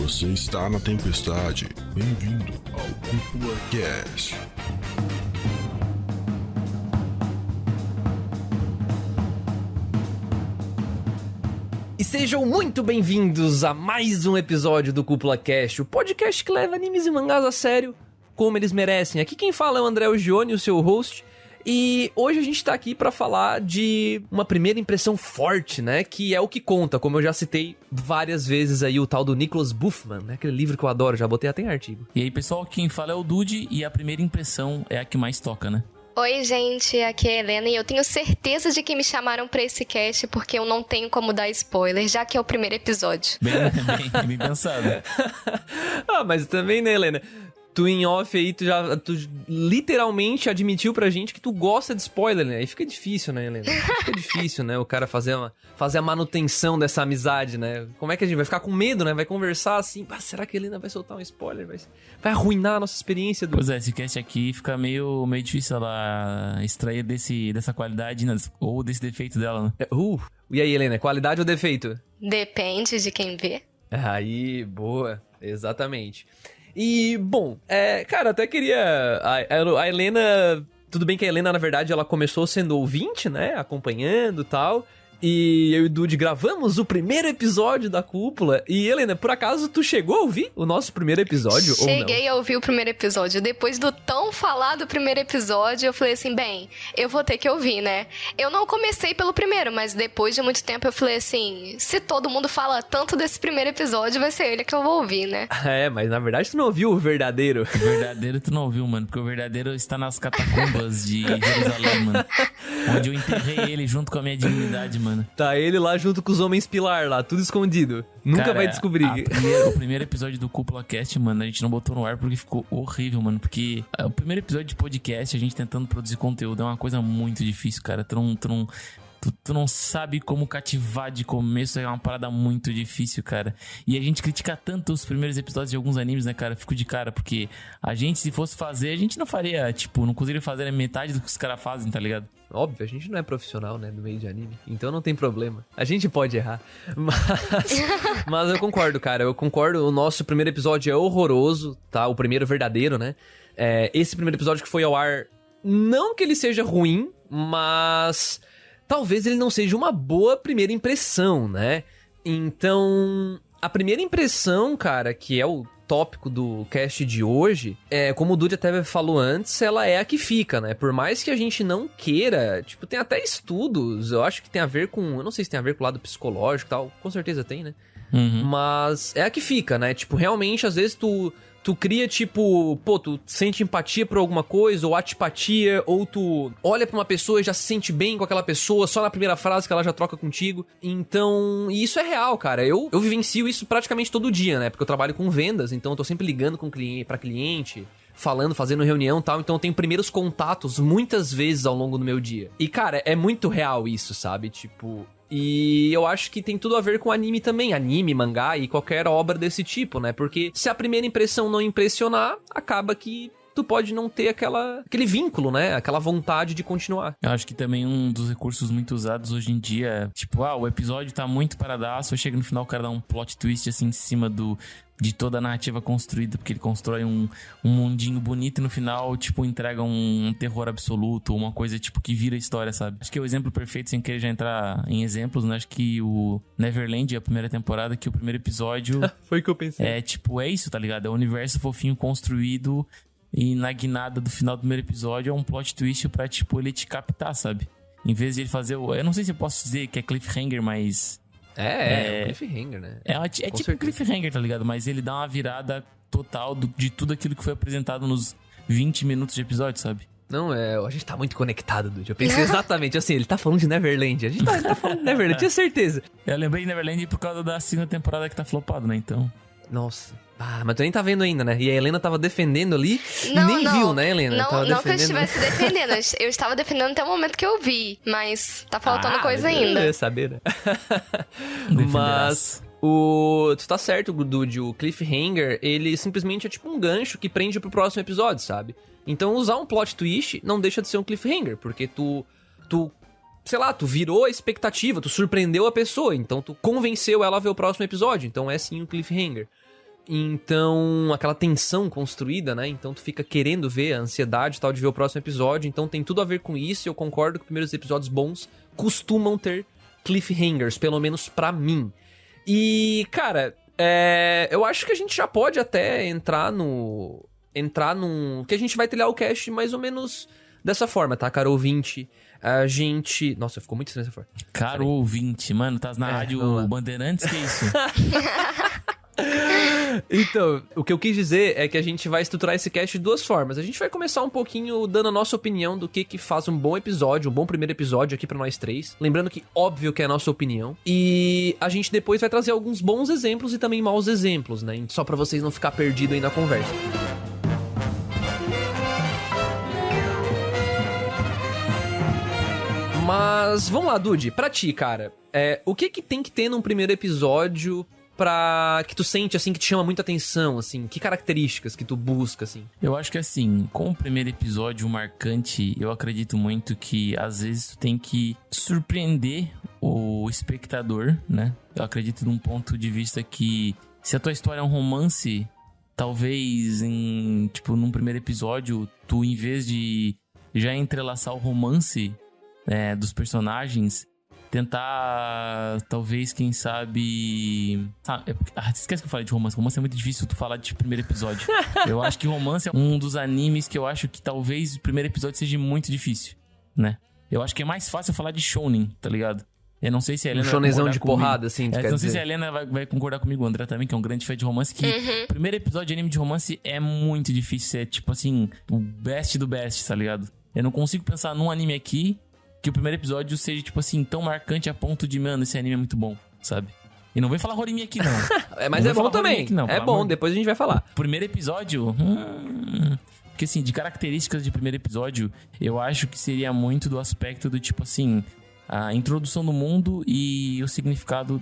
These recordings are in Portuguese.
Você está na tempestade. Bem-vindo ao Cúpula Cast. E sejam muito bem-vindos a mais um episódio do Cúpula Cast, o podcast que leva animes e mangás a sério como eles merecem. Aqui quem fala é o André Ogione, o seu host. E hoje a gente tá aqui pra falar de uma primeira impressão forte, né? Que é o que conta, como eu já citei várias vezes aí, o tal do Nicholas Buffman, né? Aquele livro que eu adoro, já botei até em artigo. E aí, pessoal, quem fala é o Dude e a primeira impressão é a que mais toca, né? Oi, gente, aqui é a Helena e eu tenho certeza de que me chamaram pra esse cast porque eu não tenho como dar spoiler, já que é o primeiro episódio. Bem pensado. Mas também, né, Helena? Tu em off aí, tu literalmente admitiu pra gente que tu gosta de spoiler, né? Aí fica difícil, né, Helena? Fica difícil, né? O cara fazer a manutenção dessa amizade, né? Como é que a gente vai ficar com medo, né? Vai conversar assim, será que a Helena vai soltar um spoiler? Vai arruinar a nossa experiência do... Pois é, esse cast aqui fica meio difícil ela extrair dessa qualidade, né? Ou desse defeito dela, né? E aí, Helena, qualidade ou defeito? Depende de quem vê. Aí, boa. Exatamente. E, bom, cara, até queria... A Helena... Tudo bem que a Helena, na verdade, ela começou sendo ouvinte, né? Acompanhando e tal. E eu e o Dude gravamos o primeiro episódio da Cúpula. E, Helena, por acaso, tu chegou a ouvir o nosso primeiro episódio ou não? Cheguei a ouvir o primeiro episódio. Depois do tão falado primeiro episódio, eu falei assim, bem, eu vou ter que ouvir, né? Eu não comecei pelo primeiro, mas depois de muito tempo eu falei assim, se todo mundo fala tanto desse primeiro episódio, vai ser ele que eu vou ouvir, né? Mas na verdade tu não ouviu o verdadeiro. O verdadeiro tu não ouviu, mano, porque o verdadeiro está nas catacumbas de Jerusalém, mano. Onde eu enterrei ele junto com a minha dignidade, mano. Tá ele lá junto com os homens pilar lá, tudo escondido. Nunca Cara, vai descobrir. O primeiro episódio do Cúpula Cast, mano, a gente não botou no ar porque ficou horrível, mano. Porque o primeiro episódio de podcast, a gente tentando produzir conteúdo, é uma coisa muito difícil, cara. Tu não sabe como cativar de começo, é uma parada muito difícil, cara. E a gente critica tanto os primeiros episódios de alguns animes, né, cara? Fico de cara, porque a gente, se fosse fazer, a gente não faria, não conseguiria fazer metade do que os caras fazem, tá ligado? Óbvio, a gente não é profissional, né, no meio de anime, então não tem problema. A gente pode errar, mas eu concordo, cara, o nosso primeiro episódio é horroroso, tá? O primeiro verdadeiro, né? Esse primeiro episódio que foi ao ar, não que ele seja ruim, mas... talvez ele não seja uma boa primeira impressão, né? Então, a primeira impressão, cara, que é o tópico do cast de hoje, como o Dude até falou antes, ela é a que fica, né? Por mais que a gente não queira, tem até estudos, eu acho que tem a ver com... eu não sei se tem a ver com o lado psicológico e tal, com certeza tem, né? Uhum. Mas é a que fica, né? Realmente, às vezes tu cria, tu sente empatia por alguma coisa, ou antipatia, ou tu olha pra uma pessoa e já se sente bem com aquela pessoa, só na primeira frase que ela já troca contigo. Então, e isso é real, cara. Eu vivencio isso praticamente todo dia, né? Porque eu trabalho com vendas, então eu tô sempre ligando pra cliente, falando, fazendo reunião e tal, então eu tenho primeiros contatos muitas vezes ao longo do meu dia. E, cara, é muito real isso, sabe? E eu acho que tem tudo a ver com anime também, anime, mangá e qualquer obra desse tipo, né? Porque se a primeira impressão não impressionar, acaba que tu pode não ter aquele vínculo, né? Aquela vontade de continuar. Eu acho que também um dos recursos muito usados hoje em dia é, o episódio tá muito paradaço, chega no final o cara dá um plot twist assim em cima de toda a narrativa construída, porque ele constrói um mundinho bonito e no final, entrega um terror absoluto, uma coisa, que vira história, sabe? Acho que é o exemplo perfeito, sem querer já entrar em exemplos, né? Acho que o Neverland, a primeira temporada, que o primeiro episódio... Foi o que eu pensei. É isso, tá ligado? É um universo fofinho construído e na guinada do final do primeiro episódio é um plot twist pra, ele te captar, sabe? Em vez de ele fazer eu não sei se eu posso dizer que é cliffhanger, mas... É um cliffhanger, né? É tipo um cliffhanger, tá ligado? Mas ele dá uma virada total de tudo aquilo que foi apresentado nos 20 minutos de episódio, sabe? Não, a gente tá muito conectado, Dude. Eu pensei exatamente assim, ele tá falando de Neverland. A gente tá falando de Neverland, tinha certeza. Eu lembrei de Neverland por causa da segunda temporada que tá flopado, né? Então... Nossa. Mas tu nem tá vendo ainda, né? E a Helena tava defendendo ali Não, e nem viu, né, Helena? Não que eu estivesse defendendo. Eu estava defendendo até o momento que eu vi. Mas tá faltando coisa ainda. Eu ia saber, né? Mas... Tu tá certo, Dude, o cliffhanger, ele simplesmente é um gancho que prende pro próximo episódio, sabe? Então usar um plot twist não deixa de ser um cliffhanger, porque tu sei lá, tu virou a expectativa, tu surpreendeu a pessoa, então tu convenceu ela a ver o próximo episódio, então é sim um cliffhanger. Então, aquela tensão construída, né? Então tu fica querendo ver, a ansiedade e tal de ver o próximo episódio. Então tem tudo a ver com isso. Eu concordo que os primeiros episódios bons costumam ter cliffhangers, pelo menos pra mim. E, cara, eu acho que a gente já pode até entrar num... que a gente vai trilhar o cast mais ou menos dessa forma, tá, caro ouvinte? A gente... Nossa, ficou muito estranho essa forma. Caro ouvinte, mano, tá na rádio Bandeirantes, que isso? Então, o que eu quis dizer é que a gente vai estruturar esse cast de duas formas. A gente vai começar um pouquinho dando a nossa opinião do que faz um bom episódio, um bom primeiro episódio aqui pra nós três. Lembrando que, óbvio que é a nossa opinião. E a gente depois vai trazer alguns bons exemplos e também maus exemplos, né? Só pra vocês não ficar perdidos aí na conversa. Mas, vamos lá, Dude, pra ti, cara, o que tem que ter num primeiro episódio pra que tu sente, assim, que te chama muita atenção, assim? Que características que tu busca, assim? Eu acho que, assim, com o primeiro episódio marcante, eu acredito muito que, às vezes, tu tem que surpreender o espectador, né? Eu acredito num ponto de vista que, se a tua história é um romance, talvez, num primeiro episódio, tu, em vez de já entrelaçar o romance dos personagens, tentar, talvez, quem sabe... esquece que eu falei de romance. Romance é muito difícil tu falar de primeiro episódio. Eu acho que romance é um dos animes que eu acho que talvez o primeiro episódio seja muito difícil, né? Eu acho que é mais fácil falar de shounen, tá ligado? Eu não sei se a Helena um shonenzão vai de concordar porrada, assim, não sei se a Helena vai concordar comigo, o André também, que é um grande fã de romance, que o primeiro episódio de anime de romance é muito difícil. É tipo assim, o best do best, tá ligado? Eu não consigo pensar num anime aqui que o primeiro episódio seja, tipo assim, tão marcante a ponto de, mano, esse anime é muito bom, sabe? E não vem falar Horimi aqui, não. Mas não é bom também. Aqui, não, é bom, depois a gente vai falar. O primeiro episódio... Porque, assim, de características de primeiro episódio, eu acho que seria muito do aspecto do, tipo assim... a introdução do mundo e o significado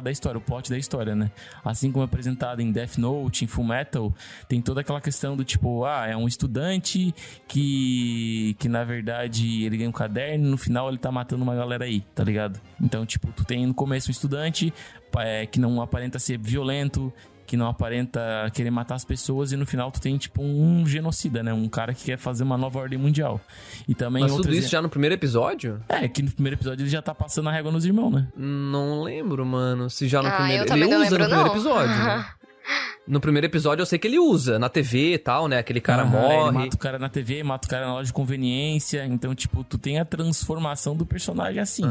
da história, o plot da história, né? Assim como é apresentado em Death Note, em Fullmetal, tem toda aquela questão do tipo, é um estudante que na verdade ele ganha um caderno e no final ele tá matando uma galera aí, tá ligado? Então, tipo, tu tem no começo um estudante que não aparenta ser violento, que não aparenta querer matar as pessoas, e no final tu tem, tipo, um genocida, né? Um cara que quer fazer uma nova ordem mundial. E também mas tudo isso já no primeiro episódio? Que no primeiro episódio ele já tá passando a régua nos irmãos, né? Não lembro, mano, se já no primeiro... Ele usa no primeiro episódio, né? No primeiro episódio eu sei que ele usa, na TV e tal, né? Aquele cara morre. Ele mata o cara na TV, mata o cara na loja de conveniência. Então, tipo, tu tem a transformação do personagem assim.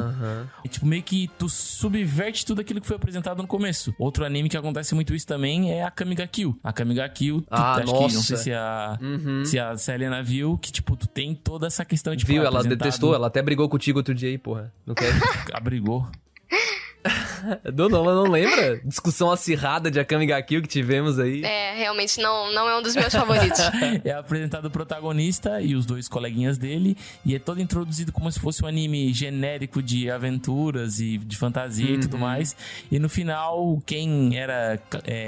E, tipo, meio que tu subverte tudo aquilo que foi apresentado no começo. Outro anime que acontece muito isso também é a Akame ga Kill. A Akame ga Kill, nossa. Que, não sei se a Helena viu, que, tipo, tu tem toda essa questão de... Viu, ela detestou, ela até brigou contigo outro dia aí, porra. Não quer? Brigou. Não lembra? Discussão acirrada de Akame ga Kill que tivemos aí. Realmente não é um dos meus favoritos. É apresentado o protagonista e os dois coleguinhas dele, e é todo introduzido como se fosse um anime genérico de aventuras e de fantasia e tudo mais. E no final, quem era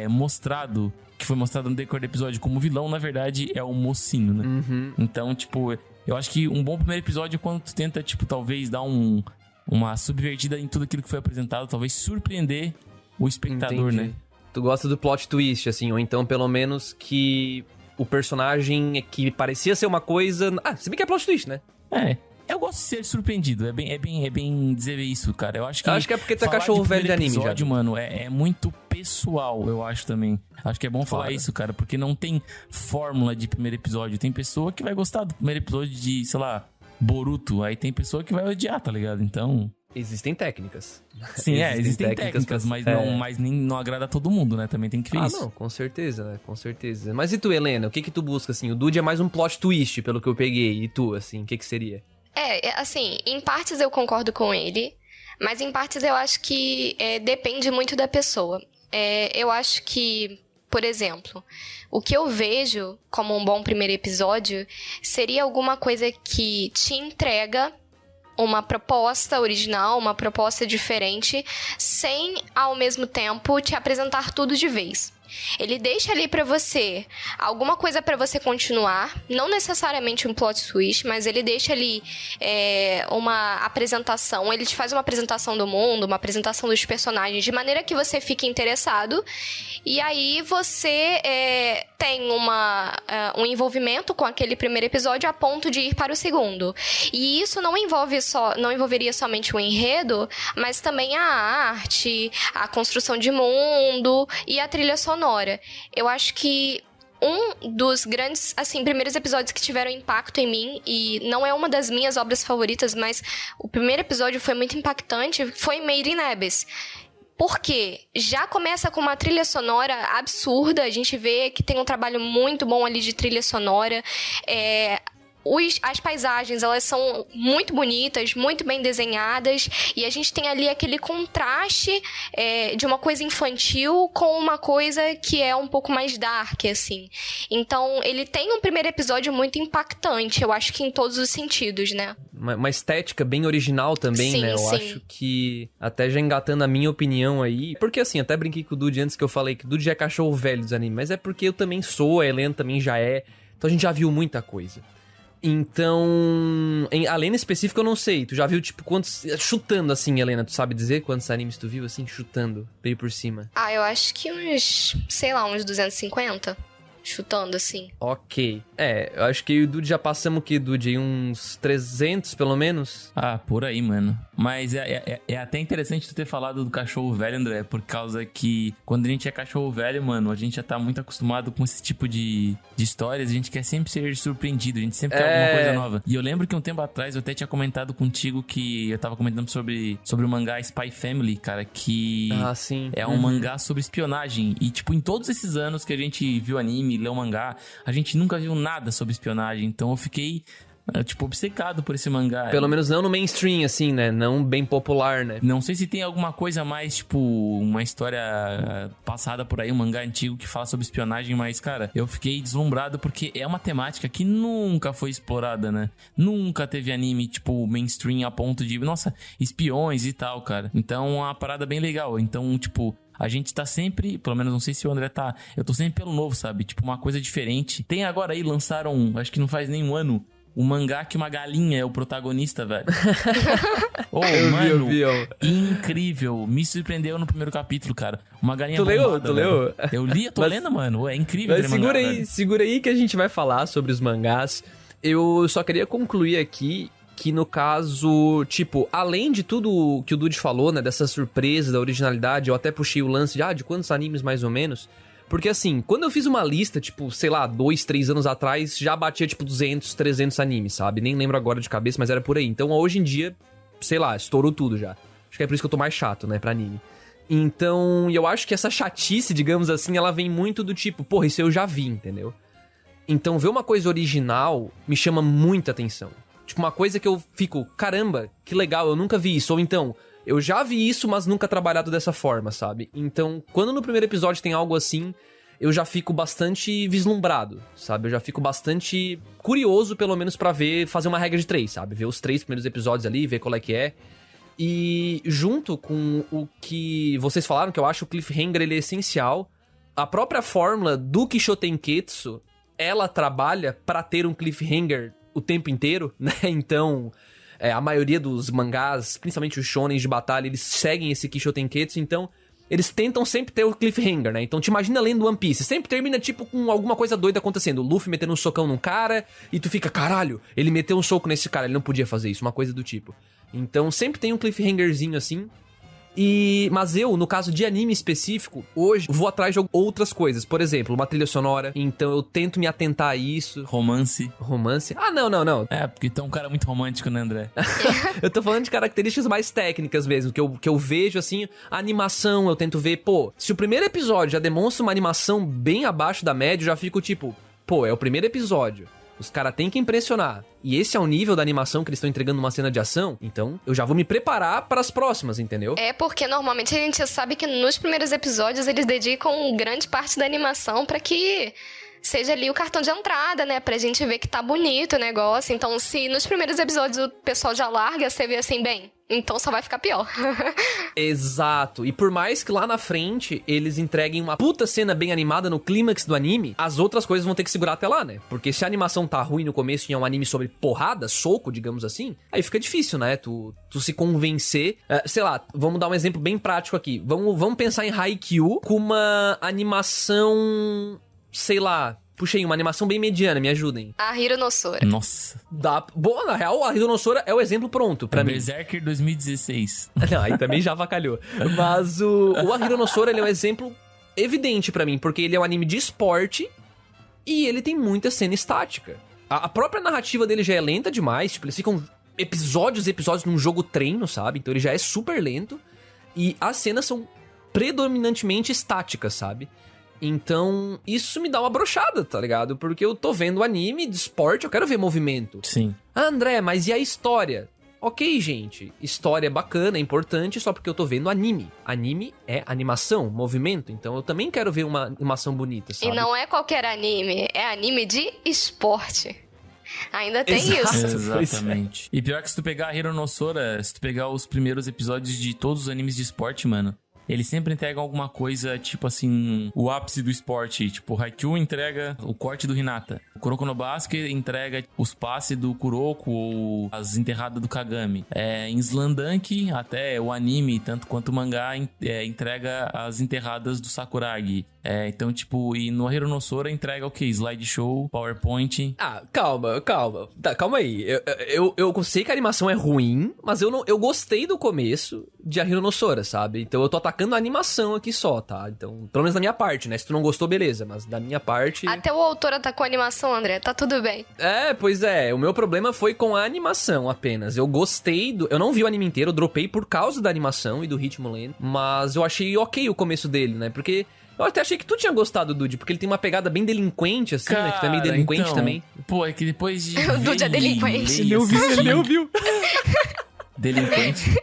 mostrado, que foi mostrado no decorrer do episódio como vilão, na verdade, é o mocinho, né? Então, tipo, eu acho que um bom primeiro episódio é quando tu tenta, tipo, talvez dar uma subvertida em tudo aquilo que foi apresentado, talvez surpreender o espectador, né? Tu gosta do plot twist, assim, ou então pelo menos que o personagem que parecia ser uma coisa... se bem que é plot twist, né? Eu gosto de ser surpreendido, é bem dizer isso, cara. Eu acho que é porque tu é cachorro velho de anime, episódio, já. Mano, é muito pessoal, eu acho também. Acho que é bom falar isso, cara, porque não tem fórmula de primeiro episódio. Tem pessoa que vai gostar do primeiro episódio de, sei lá, Boruto, aí tem pessoa que vai odiar, tá ligado? Então... Existem técnicas. Sim, existem técnicas, mas não agrada a todo mundo, né? Também tem que ver isso. Não, com certeza, né? Com certeza. Mas e tu, Helena? O que tu busca, assim? O Dude é mais um plot twist, pelo que eu peguei. E tu, assim, o que seria? Assim, em partes eu concordo com ele, mas em partes eu acho que depende muito da pessoa. Eu acho que... Por exemplo, o que eu vejo como um bom primeiro episódio seria alguma coisa que te entrega uma proposta original, uma proposta diferente, sem, ao mesmo tempo, te apresentar tudo de vez. Ele deixa ali pra você alguma coisa pra você continuar, não necessariamente um plot twist, mas ele deixa ali uma apresentação, ele te faz uma apresentação do mundo, uma apresentação dos personagens, de maneira que você fique interessado, e aí você tem um envolvimento com aquele primeiro episódio a ponto de ir para o segundo. E isso não envolveria somente o enredo, mas também a arte, a construção de mundo e a trilha sonora. Eu acho que um dos grandes, primeiros episódios que tiveram impacto em mim, e não é uma das minhas obras favoritas, mas o primeiro episódio foi muito impactante, foi Made in Abyss. Porque já começa com uma trilha sonora absurda, a gente vê que tem um trabalho muito bom ali de trilha sonora, as paisagens, elas são muito bonitas, muito bem desenhadas, e a gente tem ali aquele contraste de uma coisa infantil com uma coisa que é um pouco mais dark, assim. Então, ele tem um primeiro episódio muito impactante, eu acho que em todos os sentidos, né? Uma estética bem original também, sim, né? Eu sim. acho que, até já engatando a minha opinião aí, porque assim, até brinquei com o Dude antes que eu falei que o Dude já é cachorro velho dos animes, mas é porque eu também sou, a Helena também já é, então a gente já viu muita coisa. Então, a Helena específica eu não sei. Tu já viu, tipo, quantos... Chutando, assim, Helena, tu sabe dizer quantos animes tu viu, assim, chutando, veio por cima? Eu acho que uns 250. Chutando, assim. Ok. Eu acho que eu e o Dude já passamos o que, Dude? Uns 300, pelo menos? Por aí, mano. Mas é até interessante tu ter falado do cachorro velho, André, por causa que quando a gente é cachorro velho, mano, a gente já tá muito acostumado com esse tipo de histórias, a gente quer sempre ser surpreendido, a gente sempre quer alguma coisa nova. E eu lembro que um tempo atrás eu até tinha comentado contigo que eu tava comentando sobre o mangá Spy Family, cara, que sim. é um mangá sobre espionagem. E, tipo, em todos esses anos que a gente viu anime, leu mangá, a gente nunca viu nada sobre espionagem. Então eu fiquei, tipo, obcecado por esse mangá. Pelo menos não no mainstream, assim, né? Não bem popular, né? Não sei se tem alguma coisa mais, tipo, uma história passada por aí, um mangá antigo que fala sobre espionagem, mas, cara, eu fiquei deslumbrado porque é uma temática que nunca foi explorada, né? Nunca teve anime, tipo, mainstream a ponto de, nossa, espiões e tal, cara. Então, é uma parada bem legal. Então, tipo, a gente tá sempre, pelo menos não sei se o André tá, eu tô sempre pelo novo, sabe? Tipo, uma coisa diferente. Tem agora aí, lançaram, acho que não faz nem um ano, um mangá que uma galinha é o protagonista, velho. Eu vi. Incrível. Me surpreendeu no primeiro capítulo, cara. Uma galinha Tu bombada, leu? Eu li, tô lendo, mano. É incrível. Mas segura aí que a gente vai falar sobre os mangás. Eu só queria concluir aqui que, no caso, tipo, além de tudo que o Dude falou, né, dessa surpresa, da originalidade, eu até puxei o lance de quantos animes mais ou menos, porque assim, quando eu fiz uma lista, tipo, sei lá, 2, 3 anos atrás, já batia, tipo, 200, 300 animes, sabe? Nem lembro agora de cabeça, mas era por aí. Então, hoje em dia, sei lá, estourou tudo já. Acho que é por isso que eu tô mais chato, né, pra anime. Então, eu acho que essa chatice, digamos assim, ela vem muito do tipo, porra, isso eu já vi, entendeu? Então, ver uma coisa original me chama muita atenção. Tipo, uma coisa que eu fico, caramba, que legal, eu nunca vi isso. Ou então, eu já vi isso, mas nunca trabalhado dessa forma, sabe? Então, quando no primeiro episódio tem algo assim, eu já fico bastante vislumbrado, sabe? Eu já fico bastante curioso, pelo menos, pra ver, fazer uma regra de 3, sabe? Ver os 3 primeiros episódios ali, ver qual é que é. E junto com o que vocês falaram, que eu acho o cliffhanger, ele é essencial, a própria fórmula do Kishotenketsu, ela trabalha pra ter um cliffhanger o tempo inteiro, né? Então, a maioria dos mangás, principalmente os shonens de batalha, eles seguem esse Kishotenketsu, então eles tentam sempre ter o cliffhanger, né? Então te imagina lendo One Piece, sempre termina tipo com alguma coisa doida acontecendo, o Luffy metendo um socão num cara, e tu fica, caralho, ele meteu um soco nesse cara, ele não podia fazer isso, uma coisa do tipo. Então sempre tem um cliffhangerzinho assim. Mas eu, no caso de anime específico, hoje vou atrás de outras coisas. Por exemplo, uma trilha sonora. Então eu tento me atentar a isso. Romance. Ah, não. Porque tu é um cara muito romântico, né, André? Eu tô falando de características mais técnicas mesmo. Que eu vejo, assim, a animação. Eu tento ver, pô, se o primeiro episódio já demonstra uma animação bem abaixo da média, eu já fico tipo, pô, é o primeiro episódio. Os caras têm que impressionar. E esse é o nível da animação que eles estão entregando numa cena de ação. Então, eu já vou me preparar para as próximas, entendeu? É porque normalmente a gente sabe que nos primeiros episódios eles dedicam grande parte da animação pra que seja ali o cartão de entrada, né? Pra gente ver que tá bonito o negócio. Então, se nos primeiros episódios o pessoal já larga, você vê assim, bem, Então só vai ficar pior. Exato. E por mais que lá na frente eles entreguem uma puta cena bem animada no clímax do anime, as outras coisas vão ter que segurar até lá, né? Porque se a animação tá ruim no começo e é um anime sobre porrada, soco, digamos assim, aí fica difícil, né? Tu se convencer. Sei lá, vamos dar um exemplo bem prático aqui. Vamos pensar em Haikyuu com uma animação, sei lá... Puxei uma animação bem mediana, me ajudem. A Hiro no Sora. Nossa. Bom, na real, a Hiro no Sora é o exemplo pronto pra mim. Berserker 2016. Não, aí também já avacalhou. Mas o Hiro no Sora, ele é um exemplo evidente pra mim, porque ele é um anime de esporte e ele tem muita cena estática. A própria narrativa dele já é lenta demais, tipo, eles ficam episódios num jogo treino, sabe? Então ele já é super lento e as cenas são predominantemente estáticas, sabe? Então, isso me dá uma brochada, tá ligado? Porque eu tô vendo anime de esporte, eu quero ver movimento. Sim. Ah, André, mas e a história? Ok, gente, história é bacana, é importante, só porque eu tô vendo anime. Anime é animação, movimento, então eu também quero ver uma animação bonita, sabe? E não é qualquer anime, é anime de esporte. Ainda tem Exato. isso. Exatamente. E pior que se tu pegar a Hiro no Sora, se tu pegar os primeiros episódios de todos os animes de esporte, mano... Eles sempre entregam alguma coisa, tipo assim, o ápice do esporte. Tipo, o Haikyuu entrega o corte do Hinata. O Kuroko no Basket entrega os passes do Kuroko ou as enterradas do Kagami. Em Slandunk, até o anime, tanto quanto o mangá, entrega as enterradas do Sakuragi. Então, tipo, e no Hiro no Sora entrega o quê? Slideshow, PowerPoint. Ah, calma. Tá, calma aí. Eu sei que a animação é ruim, mas eu gostei do começo de A Hiro no Sora, sabe? Então eu tô atacando a animação aqui só, tá? Então, pelo menos da minha parte, né? Se tu não gostou, beleza. Mas da minha parte... Até o autor atacou a animação, André. Tá tudo bem. Pois é. O meu problema foi com a animação apenas. Eu gostei do... Eu não vi o anime inteiro, eu dropei por causa da animação e do ritmo lento. Mas eu achei ok o começo dele, né? Porque... Eu até achei que tu tinha gostado, Dude, porque ele tem uma pegada bem delinquente, assim, Cara, né? Que tu é meio delinquente então, também. Pô, é que depois de... O Dude é delinquente. Ele ouviu. Delinquente.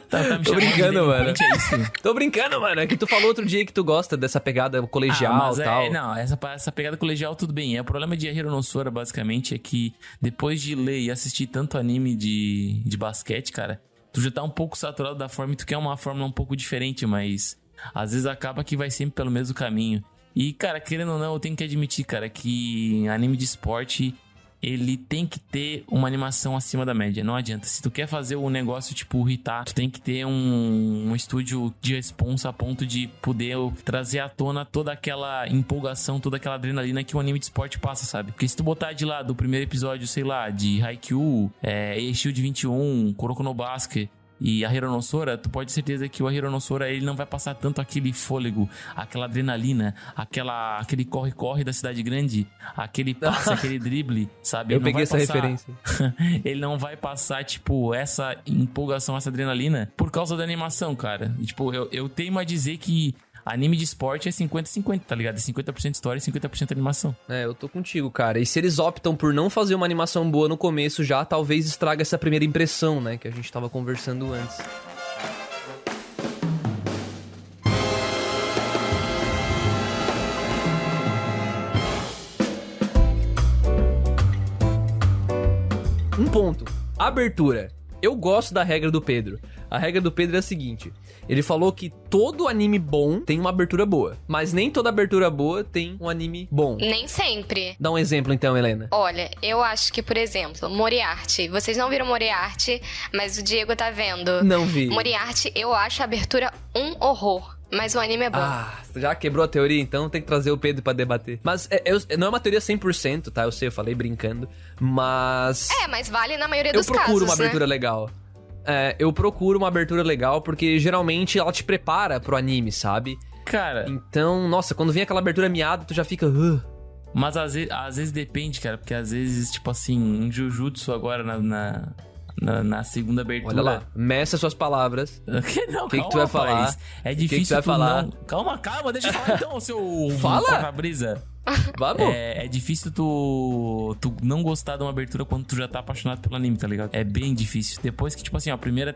Tá me Tô chamando de brincando, mano. delinquente, é isso? Tô brincando, mano. É que tu falou outro dia que tu gosta dessa pegada colegial e tal. Não, essa pegada colegial tudo bem. O problema de A Hiro no Sora, basicamente, é que depois de ler e assistir tanto anime de basquete, cara, tu já tá um pouco saturado da forma e tu quer uma fórmula um pouco diferente, mas às vezes acaba que vai sempre pelo mesmo caminho. E, cara, querendo ou não, eu tenho que admitir, cara, que anime de esporte... ele tem que ter uma animação acima da média. Não adianta. Se tu quer fazer o negócio tipo hitar, tu tem que ter um estúdio de responsa a ponto de poder trazer à tona toda aquela empolgação, toda aquela adrenalina que o anime de esporte passa, sabe? Porque se tu botar de lado o primeiro episódio, sei lá, de Haikyuu, Shield 21, Kuroko no Basket e a Hiro no Sora, tu pode ter certeza que o A Hiro no Sora, ele não vai passar tanto aquele fôlego, aquela adrenalina, aquele corre-corre da cidade grande, aquele passe, aquele drible, sabe? Eu peguei essa referência. Ele não vai passar, tipo, essa empolgação, essa adrenalina por causa da animação, cara. E, tipo, eu teimo a dizer que anime de esporte é 50-50, tá ligado? É 50% história e 50% animação. Eu tô contigo, cara. E se eles optam por não fazer uma animação boa no começo já, talvez estraga essa primeira impressão, né? Que a gente tava conversando antes. Um ponto. Abertura. Eu gosto da regra do Pedro. A regra do Pedro é a seguinte: ele falou que todo anime bom tem uma abertura boa, mas nem toda abertura boa tem um anime bom. Nem sempre. Dá um exemplo então, Helena. Olha, eu acho que, por exemplo, Moriarty. Vocês não viram Moriarty, mas o Diego tá vendo. Não vi. Moriarty, eu acho a abertura um horror. Mas o anime é bom. Já quebrou a teoria, então tem que trazer o Pedro pra debater. Mas não é uma teoria 100%, tá? Eu sei, eu falei brincando. Mas... mas vale na maioria dos casos, Eu procuro uma abertura legal. Eu procuro uma abertura legal porque geralmente ela te prepara pro anime, sabe? Cara... Então, nossa, quando vem aquela abertura miada, tu já fica... Mas às vezes depende, cara. Porque às vezes, tipo assim, um Jujutsu agora na segunda abertura... Olha lá, meça suas palavras. Não, que tu vai falar? É difícil que tu vai falar? Calma, deixa eu falar então, seu... Fala! Brisa. Vamos! É difícil tu não gostar de uma abertura quando tu já tá apaixonado pelo anime, tá ligado? É bem difícil. Depois que, tipo assim, a primeira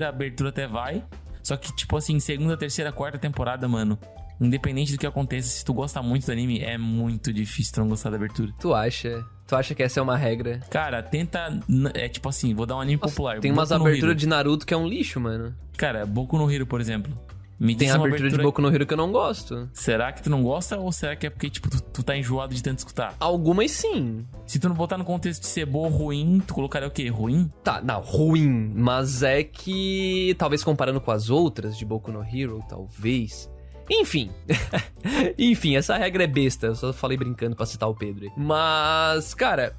abertura até vai, só que, tipo assim, segunda, terceira, quarta temporada, mano, independente do que aconteça, se tu gosta muito do anime, é muito difícil tu não gostar da abertura. Tu acha? Tu acha que essa é uma regra? Cara, tenta... É tipo assim, vou dar um anime popular. Tem umas aberturas de Naruto que é um lixo, mano. Cara, Boku no Hero, por exemplo. Me Tem diz uma abertura de Boku no Hero que eu não gosto. Será que tu não gosta ou será que é porque, tipo, tu tá enjoado de tanto escutar? Algumas sim. Se tu não botar no contexto de ser boa ou ruim, tu colocaria o quê? Ruim? Tá, não, ruim. Mas é que... Talvez comparando com as outras de Boku no Hero, talvez... Enfim. Enfim, essa regra é besta. Eu só falei brincando pra citar o Pedro aí. Mas, cara...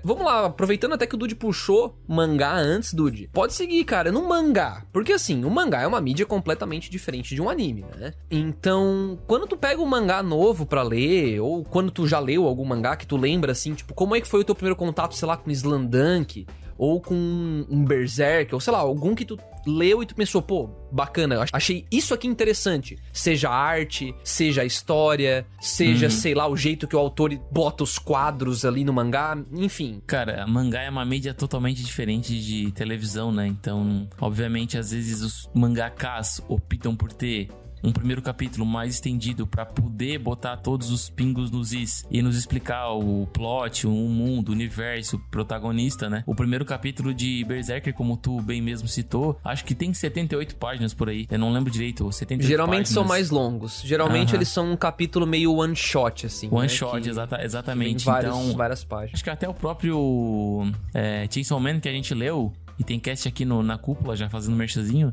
Vamos lá, aproveitando até que o Dude puxou mangá antes, Dude. Pode seguir, cara, no mangá. Porque assim, o mangá é uma mídia completamente diferente de um anime, né? Então, quando tu pega um mangá novo pra ler, ou quando tu já leu algum mangá que tu lembra, assim, tipo, como é que foi o teu primeiro contato, sei lá, com Slandunk, ou com um Berserk, ou sei lá, algum que tu leu e tu pensou, pô, bacana, achei isso aqui interessante. Seja a arte, seja a história, seja, sei lá, o jeito que o autor bota os quadros ali no mangá, enfim. Cara, mangá é uma mídia totalmente diferente de televisão, né? Então, obviamente, às vezes os mangakas optam por ter um primeiro capítulo mais estendido pra poder botar todos os pingos nos is e nos explicar o plot, o mundo, o universo, o protagonista, né? O primeiro capítulo de Berserker, como tu bem mesmo citou, acho que tem 78 páginas por aí. Eu não lembro direito, 78 Geralmente páginas. são mais longos. Geralmente eles são um capítulo meio one shot, assim. One né? shot, exatamente. Então, várias acho páginas. que até o próprio Chainsaw Man que a gente leu, e tem cast aqui na cúpula, já fazendo merchazinho,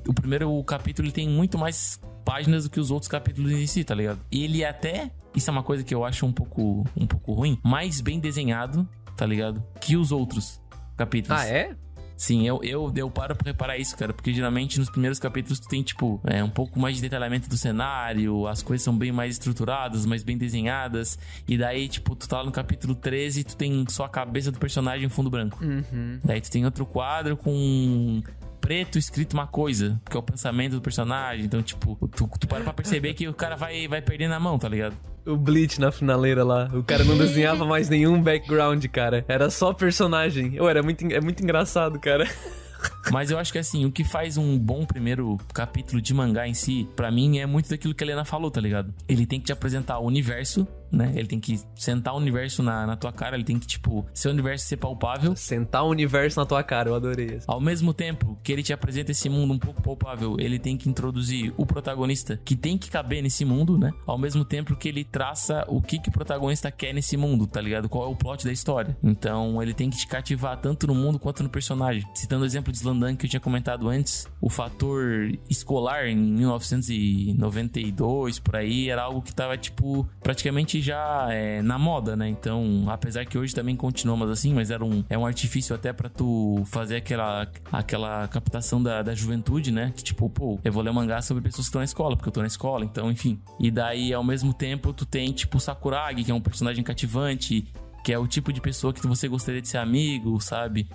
o primeiro capítulo ele tem muito mais páginas do que os outros capítulos em si, tá ligado? Ele até, isso é uma coisa que eu acho um pouco ruim, mais bem desenhado, tá ligado? Que os outros capítulos. Ah, é? Sim, eu paro pra reparar isso, cara, porque geralmente nos primeiros capítulos tu tem, tipo, um pouco mais de detalhamento do cenário, as coisas são bem mais estruturadas, mais bem desenhadas, e daí, tipo, tu tá lá no capítulo 13 e tu tem só a cabeça do personagem em fundo branco. Daí tu tem outro quadro com preto escrito uma coisa, que é o pensamento do personagem, então, tipo, tu para pra perceber que o cara vai perdendo a mão, tá ligado? O Bleach na finaleira lá. O cara não desenhava mais nenhum background, cara. Era só personagem. É muito engraçado, cara. Mas eu acho que assim, o que faz um bom primeiro capítulo de mangá em si, pra mim, é muito daquilo que a Helena falou, tá ligado? Ele tem que te apresentar o universo, né? Ele tem que sentar o universo na tua cara, ele tem que, tipo, ser o universo ser palpável. Sentar o universo na tua cara, eu adorei isso. Ao mesmo tempo que ele te apresenta esse mundo um pouco palpável, ele tem que introduzir o protagonista, que tem que caber nesse mundo, né? Ao mesmo tempo que ele traça o que o protagonista quer nesse mundo, tá ligado? Qual é o plot da história. Então, ele tem que te cativar tanto no mundo quanto no personagem. Citando o exemplo de Slandunk que eu tinha comentado antes, o fator escolar em 1992, por aí, era algo que tava, tipo, praticamente já na moda, né? Então, apesar que hoje também continua, mas assim, mas era um artifício até pra tu fazer aquela captação da juventude, né? Que tipo, pô, eu vou ler um mangá sobre pessoas que estão na escola, porque eu tô na escola, então, enfim. E daí, ao mesmo tempo, tu tem, tipo, Sakuragi, que é um personagem cativante, que é o tipo de pessoa que você gostaria de ser amigo, sabe?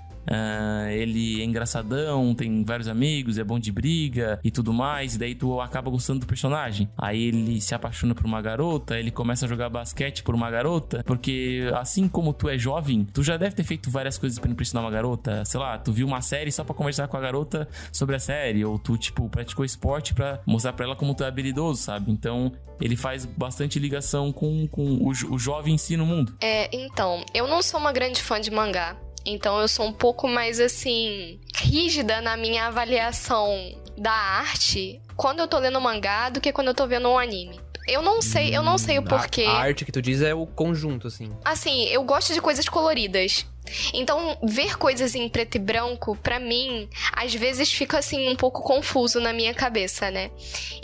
Ele é engraçadão, tem vários amigos, é bom de briga e tudo mais, e daí tu acaba gostando do personagem. Aí ele se apaixona por uma garota, ele começa a jogar basquete por uma garota, porque assim como tu é jovem, tu já deve ter feito várias coisas pra impressionar uma garota, sei lá, tu viu uma série só pra conversar com a garota sobre a série, ou tu, tipo, praticou esporte pra mostrar pra ela como tu é habilidoso, sabe? Então, ele faz bastante ligação com o jovem em si no mundo. Então, eu não sou uma grande fã de mangá. Então eu sou um pouco mais, assim, rígida na minha avaliação da arte quando eu tô lendo mangá do que quando eu tô vendo um anime. Eu não sei o porquê. A arte que tu diz é o conjunto, assim. Assim, eu gosto de coisas coloridas. Então, ver coisas em preto e branco, pra mim, às vezes fica, assim, um pouco confuso na minha cabeça, né?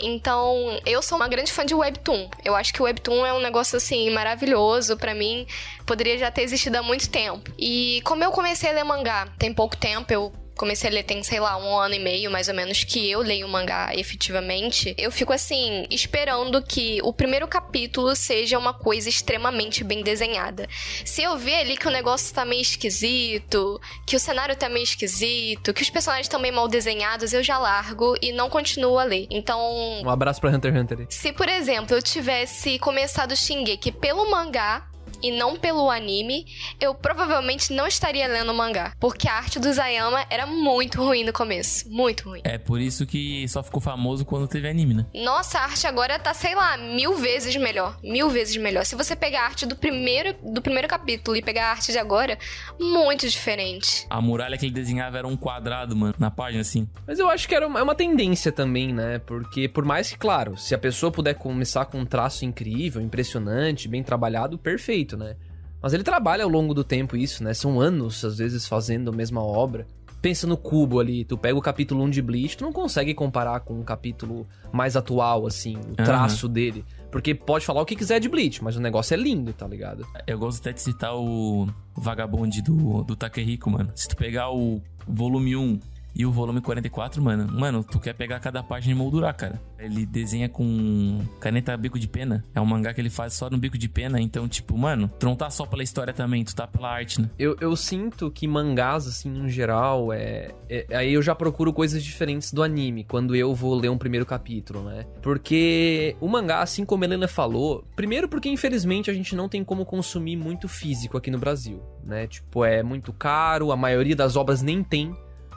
Então, eu sou uma grande fã de Webtoon. Eu acho que o Webtoon é um negócio, assim, maravilhoso. Pra mim, poderia já ter existido há muito tempo. E como eu comecei a ler mangá tem pouco tempo, eu comecei a ler tem, sei lá, 1 ano e meio, mais ou menos, que eu leio o mangá efetivamente. Eu fico, assim, esperando que o primeiro capítulo seja uma coisa extremamente bem desenhada. Se eu ver ali que o negócio tá meio esquisito, que o cenário tá meio esquisito, que os personagens estão meio mal desenhados, eu já largo e não continuo a ler. Então... Um abraço pra Hunter x Hunter. Se, por exemplo, eu tivesse começado Shingeki pelo mangá, e não pelo anime, eu provavelmente não estaria lendo o mangá. Porque a arte do Isayama era muito ruim no começo. Muito ruim. É por isso que só ficou famoso quando teve anime, né? Nossa, a arte agora tá, sei lá, 1000 vezes melhor. 1000 vezes melhor. Se você pegar a arte do primeiro capítulo e pegar a arte de agora, muito diferente. A muralha que ele desenhava era um quadrado, mano, na página, assim. Mas eu acho que é uma tendência também, né? Porque por mais que, claro, se a pessoa puder começar com um traço incrível, impressionante, bem trabalhado, perfeito, né? Mas ele trabalha ao longo do tempo isso, né? São anos, às vezes, fazendo a mesma obra. Pensa no Kubo ali, tu pega o capítulo 1 de Bleach, tu não consegue comparar com um capítulo mais atual, assim, o traço dele. Porque pode falar o que quiser de Bleach, mas o negócio é lindo, tá ligado? Eu gosto até de citar o Vagabond do Takehiko, mano. Se tu pegar o volume 1 e o volume 44, mano, tu quer pegar cada página e moldurar, cara. Ele desenha com caneta bico de pena. É um mangá que ele faz só no bico de pena. Então, tipo, mano, tu não tá só pela história também, tu tá pela arte, né? Eu sinto que mangás, assim, no geral, aí eu já procuro coisas diferentes do anime, quando eu vou ler um primeiro capítulo, né? Porque o mangá, assim como a Helena falou, primeiro porque, infelizmente, a gente não tem como consumir muito físico aqui no Brasil, né? Tipo, é muito caro, a maioria das obras nem tem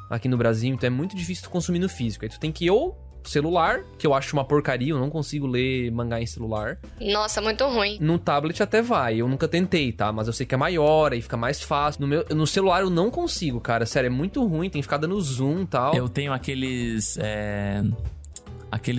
aqui no Brasil, então é muito difícil tu consumir no físico. Aí tu tem que ou celular, que eu acho uma porcaria, eu não consigo ler mangá em celular. Nossa, muito ruim. No tablet até vai, eu nunca tentei, tá? Mas eu sei que é maior, aí fica mais fácil. No celular eu não consigo, cara, sério, é muito ruim, tem que ficar dando zoom e tal. Eu tenho aqueles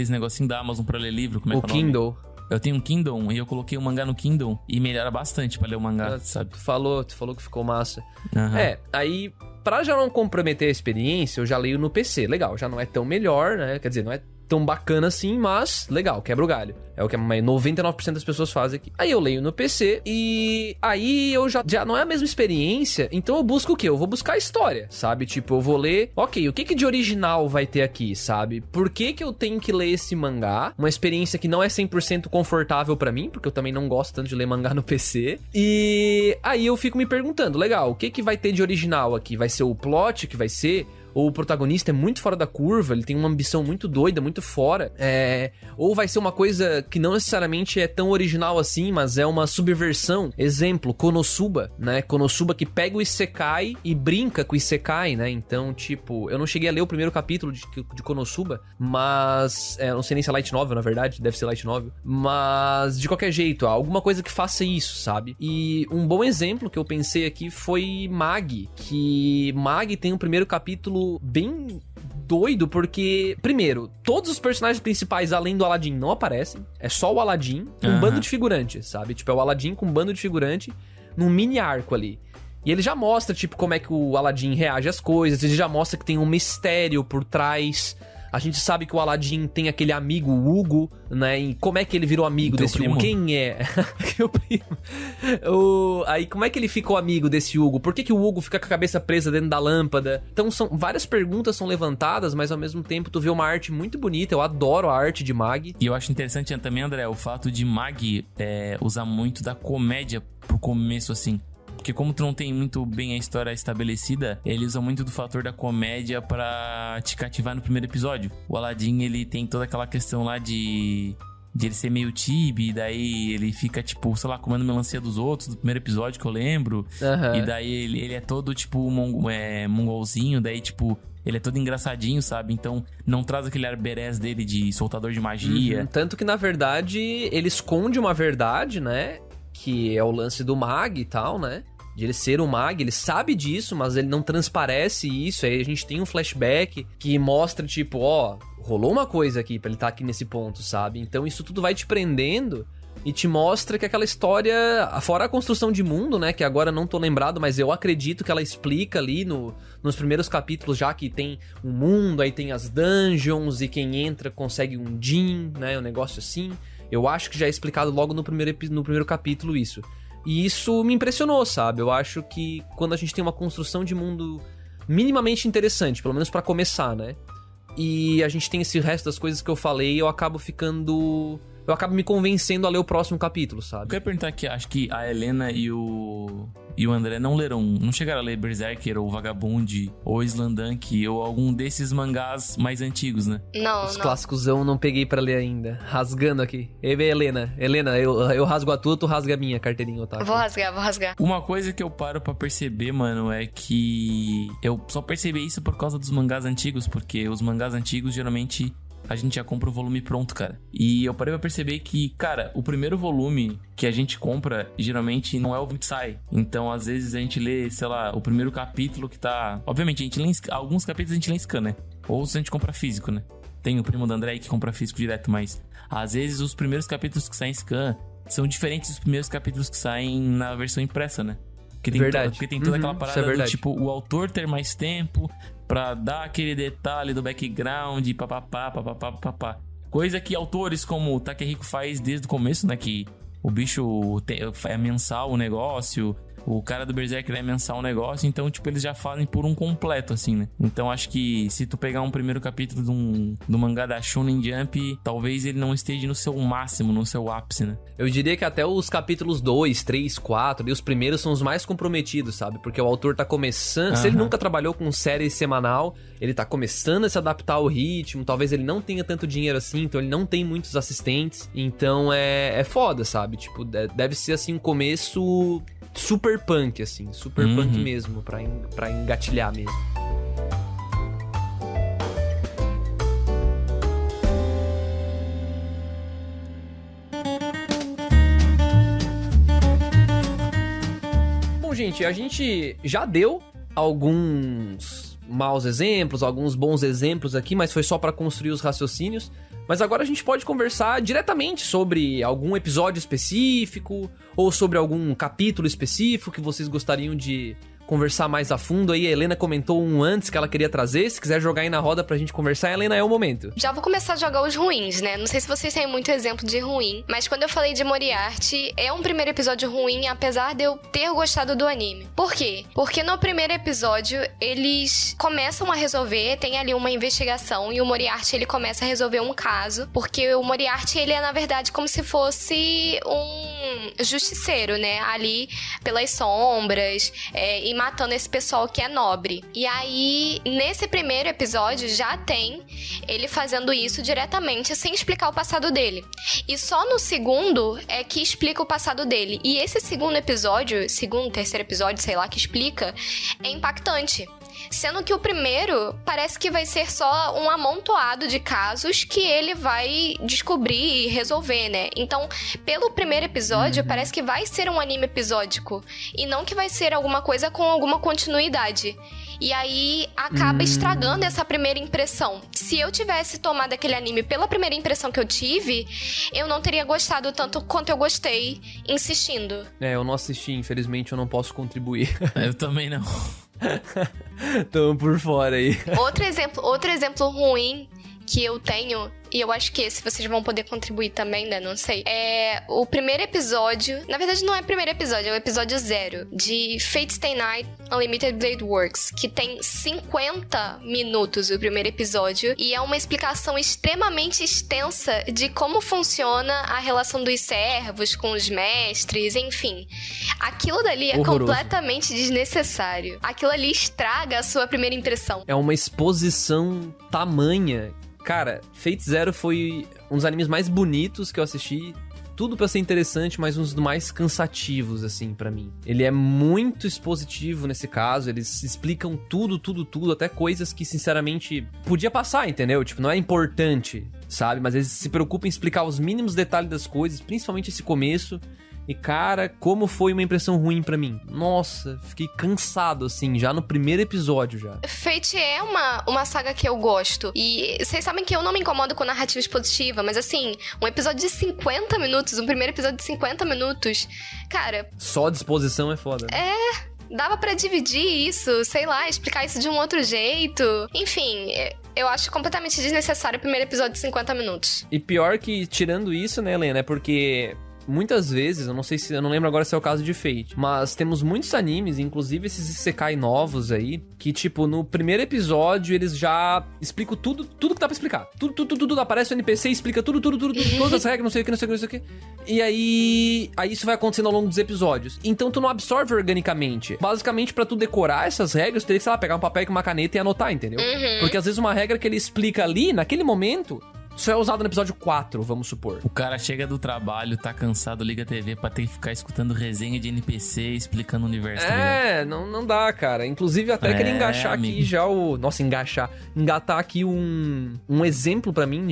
negocinhos da Amazon pra ler livro, como é o que é o nome? Kindle. Eu tenho um Kindle e eu coloquei o mangá no Kindle e melhora bastante pra ler o mangá, sabe? Tu falou que ficou massa. Uhum. Aí, pra já não comprometer a experiência, eu já leio no PC. Legal, já não é tão melhor, né? Quer dizer, não é tão bacana assim, mas legal, quebra o galho. É o que 99% das pessoas fazem aqui. Aí eu leio no PC e aí eu já não é a mesma experiência, então eu busco o quê? Eu vou buscar a história, sabe? Tipo, eu vou ler, ok, o que de original vai ter aqui, sabe? Por que eu tenho que ler esse mangá? Uma experiência que não é 100% confortável pra mim, porque eu também não gosto tanto de ler mangá no PC. E aí eu fico me perguntando, legal, o que vai ter de original aqui? Vai ser o plot que vai ser? Ou o protagonista é muito fora da curva, ele tem uma ambição muito doida, muito fora. Ou vai ser uma coisa que não necessariamente é tão original assim, mas é uma subversão. Exemplo, Konosuba, né? Konosuba que pega o Isekai e brinca com o Isekai, né? Então, tipo, eu não cheguei a ler o primeiro capítulo de Konosuba, mas... não sei nem se é light novel, na verdade, deve ser light novel. Mas, de qualquer jeito, alguma coisa que faça isso, sabe? E um bom exemplo que eu pensei aqui foi Mag, que Mag tem um primeiro capítulo bem doido, porque, primeiro, todos os personagens principais, além do Aladdin, não aparecem. É só o Aladdin com um bando de figurantes, sabe? Tipo, é o Aladdin com um bando de figurante num mini arco ali. E ele já mostra, tipo, como é que o Aladdin reage às coisas, ele já mostra que tem um mistério por trás. A gente sabe que o Aladdin tem aquele amigo, o Hugo, né? E como é que ele virou amigo desse primo? Hugo? Quem é? Meu primo. Aí, como é que ele ficou amigo desse Hugo? Por que o Hugo fica com a cabeça presa dentro da lâmpada? Então, várias perguntas são levantadas, mas ao mesmo tempo tu vê uma arte muito bonita. Eu adoro a arte de Mag. E eu acho interessante também, André, o fato de Mag usar muito da comédia pro começo, assim. Porque como tu não tem muito bem a história estabelecida, ele usa muito do fator da comédia pra te cativar no primeiro episódio. O Aladdin, ele tem toda aquela questão lá de ele ser meio tibi, daí ele fica, tipo, sei lá, comendo melancia dos outros, do primeiro episódio que eu lembro. E daí ele é todo, tipo, mongolzinho, daí, tipo... Ele é todo engraçadinho, sabe? Então, não traz aquele ar berés dele de soltador de magia. Tanto que, na verdade, ele esconde uma verdade, né? Que é o lance do Mag e tal, né? De ele ser um Mag, ele sabe disso, mas ele não transparece isso. Aí a gente tem um flashback que mostra, tipo, rolou uma coisa aqui pra ele estar aqui nesse ponto, sabe? Então isso tudo vai te prendendo e te mostra que aquela história, fora a construção de mundo, né? Que agora não tô lembrado, mas eu acredito que ela explica ali nos primeiros capítulos, já que tem um mundo, aí tem as dungeons e quem entra consegue um Jin, né? Um negócio assim. Eu acho que já é explicado logo no primeiro capítulo isso. E isso me impressionou, sabe? Eu acho que quando a gente tem uma construção de mundo minimamente interessante, pelo menos pra começar, né? E a gente tem esse resto das coisas que eu falei, eu acabo me convencendo a ler o próximo capítulo, sabe? Eu quero perguntar aqui, acho que a Helena e o e o André não leram, não chegaram a ler Berserker ou Vagabond ou Slandunk ou algum desses mangás mais antigos, né? Não, Os não. clássicos eu não peguei pra ler ainda. Rasgando aqui. Ei, Helena. Helena, eu rasgo a tua, tu rasga a minha carteirinha, Otaku. Vou rasgar. Uma coisa que eu paro pra perceber, mano, é que eu só percebi isso por causa dos mangás antigos, porque os mangás antigos, geralmente, a gente já compra o volume pronto, cara. E eu parei pra perceber que, cara, o primeiro volume que a gente compra, geralmente, não é o que sai. Então, às vezes, a gente lê, sei lá, o primeiro capítulo que tá... Obviamente, a gente lê alguns capítulos a gente lê em scan, né? Ou se a gente compra físico, né? Tem o primo do André que compra físico direto, mas... Às vezes, os primeiros capítulos que saem em scan são diferentes dos primeiros capítulos que saem na versão impressa, né? Porque tem toda aquela parada do tipo, o autor ter mais tempo pra dar aquele detalhe do background, papapá. Coisa que autores como o Takehiko faz desde o começo, né? Que o bicho é mensal o negócio, o cara do Berserker é mensal o negócio, então, tipo, eles já fazem por um completo, assim, né? Então, acho que se tu pegar um primeiro capítulo do mangá da Shonen Jump, talvez ele não esteja no seu máximo, no seu ápice, né? Eu diria que até os capítulos 2, 3, 4, e os primeiros são os mais comprometidos, sabe? Porque o autor tá começando... Se ele nunca trabalhou com série semanal, ele tá começando a se adaptar ao ritmo, talvez ele não tenha tanto dinheiro assim, então ele não tem muitos assistentes, então é foda, sabe? Tipo, deve ser, assim, um começo... super punk, assim. Super punk mesmo, pra engatilhar mesmo. Bom, gente, a gente já deu alguns maus exemplos, alguns bons exemplos aqui, mas foi só pra construir os raciocínios. Mas agora a gente pode conversar diretamente sobre algum episódio específico ou sobre algum capítulo específico que vocês gostariam de conversar mais a fundo. Aí a Helena comentou um antes que ela queria trazer. Se quiser jogar aí na roda pra gente conversar, Helena, é o momento. Já vou começar a jogar os ruins, né? Não sei se vocês têm muito exemplo de ruim, mas quando eu falei de Moriarty, é um primeiro episódio ruim, apesar de eu ter gostado do anime. Por quê? Porque no primeiro episódio, eles começam a resolver, tem ali uma investigação, e o Moriarty, ele começa a resolver um caso, porque o Moriarty, ele é, na verdade, como se fosse um justiceiro, né? Ali, pelas sombras, e matando esse pessoal que é nobre. E aí, nesse primeiro episódio, já tem ele fazendo isso diretamente, sem explicar o passado dele. E só no segundo é que explica o passado dele. E esse segundo episódio, terceiro episódio, sei lá, que explica, é impactante. Sendo que o primeiro parece que vai ser só um amontoado de casos que ele vai descobrir e resolver, né? Então, pelo primeiro episódio, parece que vai ser um anime episódico. E não que vai ser alguma coisa com alguma continuidade. E aí, acaba estragando essa primeira impressão. Se eu tivesse tomado aquele anime pela primeira impressão que eu tive, eu não teria gostado tanto quanto eu gostei insistindo. Eu não assisti, infelizmente eu não posso contribuir. Eu também não. Tamo por fora aí. Outro exemplo ruim que eu tenho, e eu acho que esse vocês vão poder contribuir também, né? Não sei. É o primeiro episódio... Na verdade, não é o primeiro episódio, é o episódio 0 de Fate Stay Night Unlimited Blade Works, que tem 50 minutos o primeiro episódio, e é uma explicação extremamente extensa de como funciona a relação dos servos com os mestres, enfim. Aquilo dali é horroroso. Completamente desnecessário. Aquilo ali estraga a sua primeira impressão. É uma exposição tamanha. Cara, Fate Zero foi um dos animes mais bonitos que eu assisti. Tudo pra ser interessante, mas um dos mais cansativos, assim, pra mim. Ele é muito expositivo nesse caso, eles explicam tudo, até coisas que, sinceramente, podia passar, entendeu? Tipo, não é importante, sabe? Mas eles se preocupam em explicar os mínimos detalhes das coisas, principalmente esse começo. E, cara, como foi uma impressão ruim pra mim? Nossa, fiquei cansado, assim, já no primeiro episódio, já. Fate é uma saga que eu gosto. E vocês sabem que eu não me incomodo com narrativa expositiva, mas, assim, um episódio de 50 minutos, um primeiro episódio de 50 minutos, cara... Só disposição é foda. Né? Dava pra dividir isso, sei lá, explicar isso de um outro jeito. Enfim, eu acho completamente desnecessário o primeiro episódio de 50 minutos. E pior que, tirando isso, né, Helena, é porque... muitas vezes, eu não lembro agora se é o caso de Fate, mas temos muitos animes, inclusive esses isekai novos aí, que tipo, no primeiro episódio eles já explicam tudo que dá pra explicar. Tudo, aparece o NPC, explica tudo, todas as regras, não sei o que. E aí isso vai acontecendo ao longo dos episódios. Então tu não absorve organicamente. Basicamente, pra tu decorar essas regras, tu teria que, sei lá, pegar um papel com uma caneta e anotar, entendeu? Porque às vezes uma regra que ele explica ali, naquele momento, só é usado no episódio 4, vamos supor. O cara chega do trabalho, tá cansado, liga a TV pra ter que ficar escutando resenha de NPC explicando o universo. Não dá, cara. Inclusive, eu até queria engaixar aqui já o... Nossa, engatar aqui um exemplo pra mim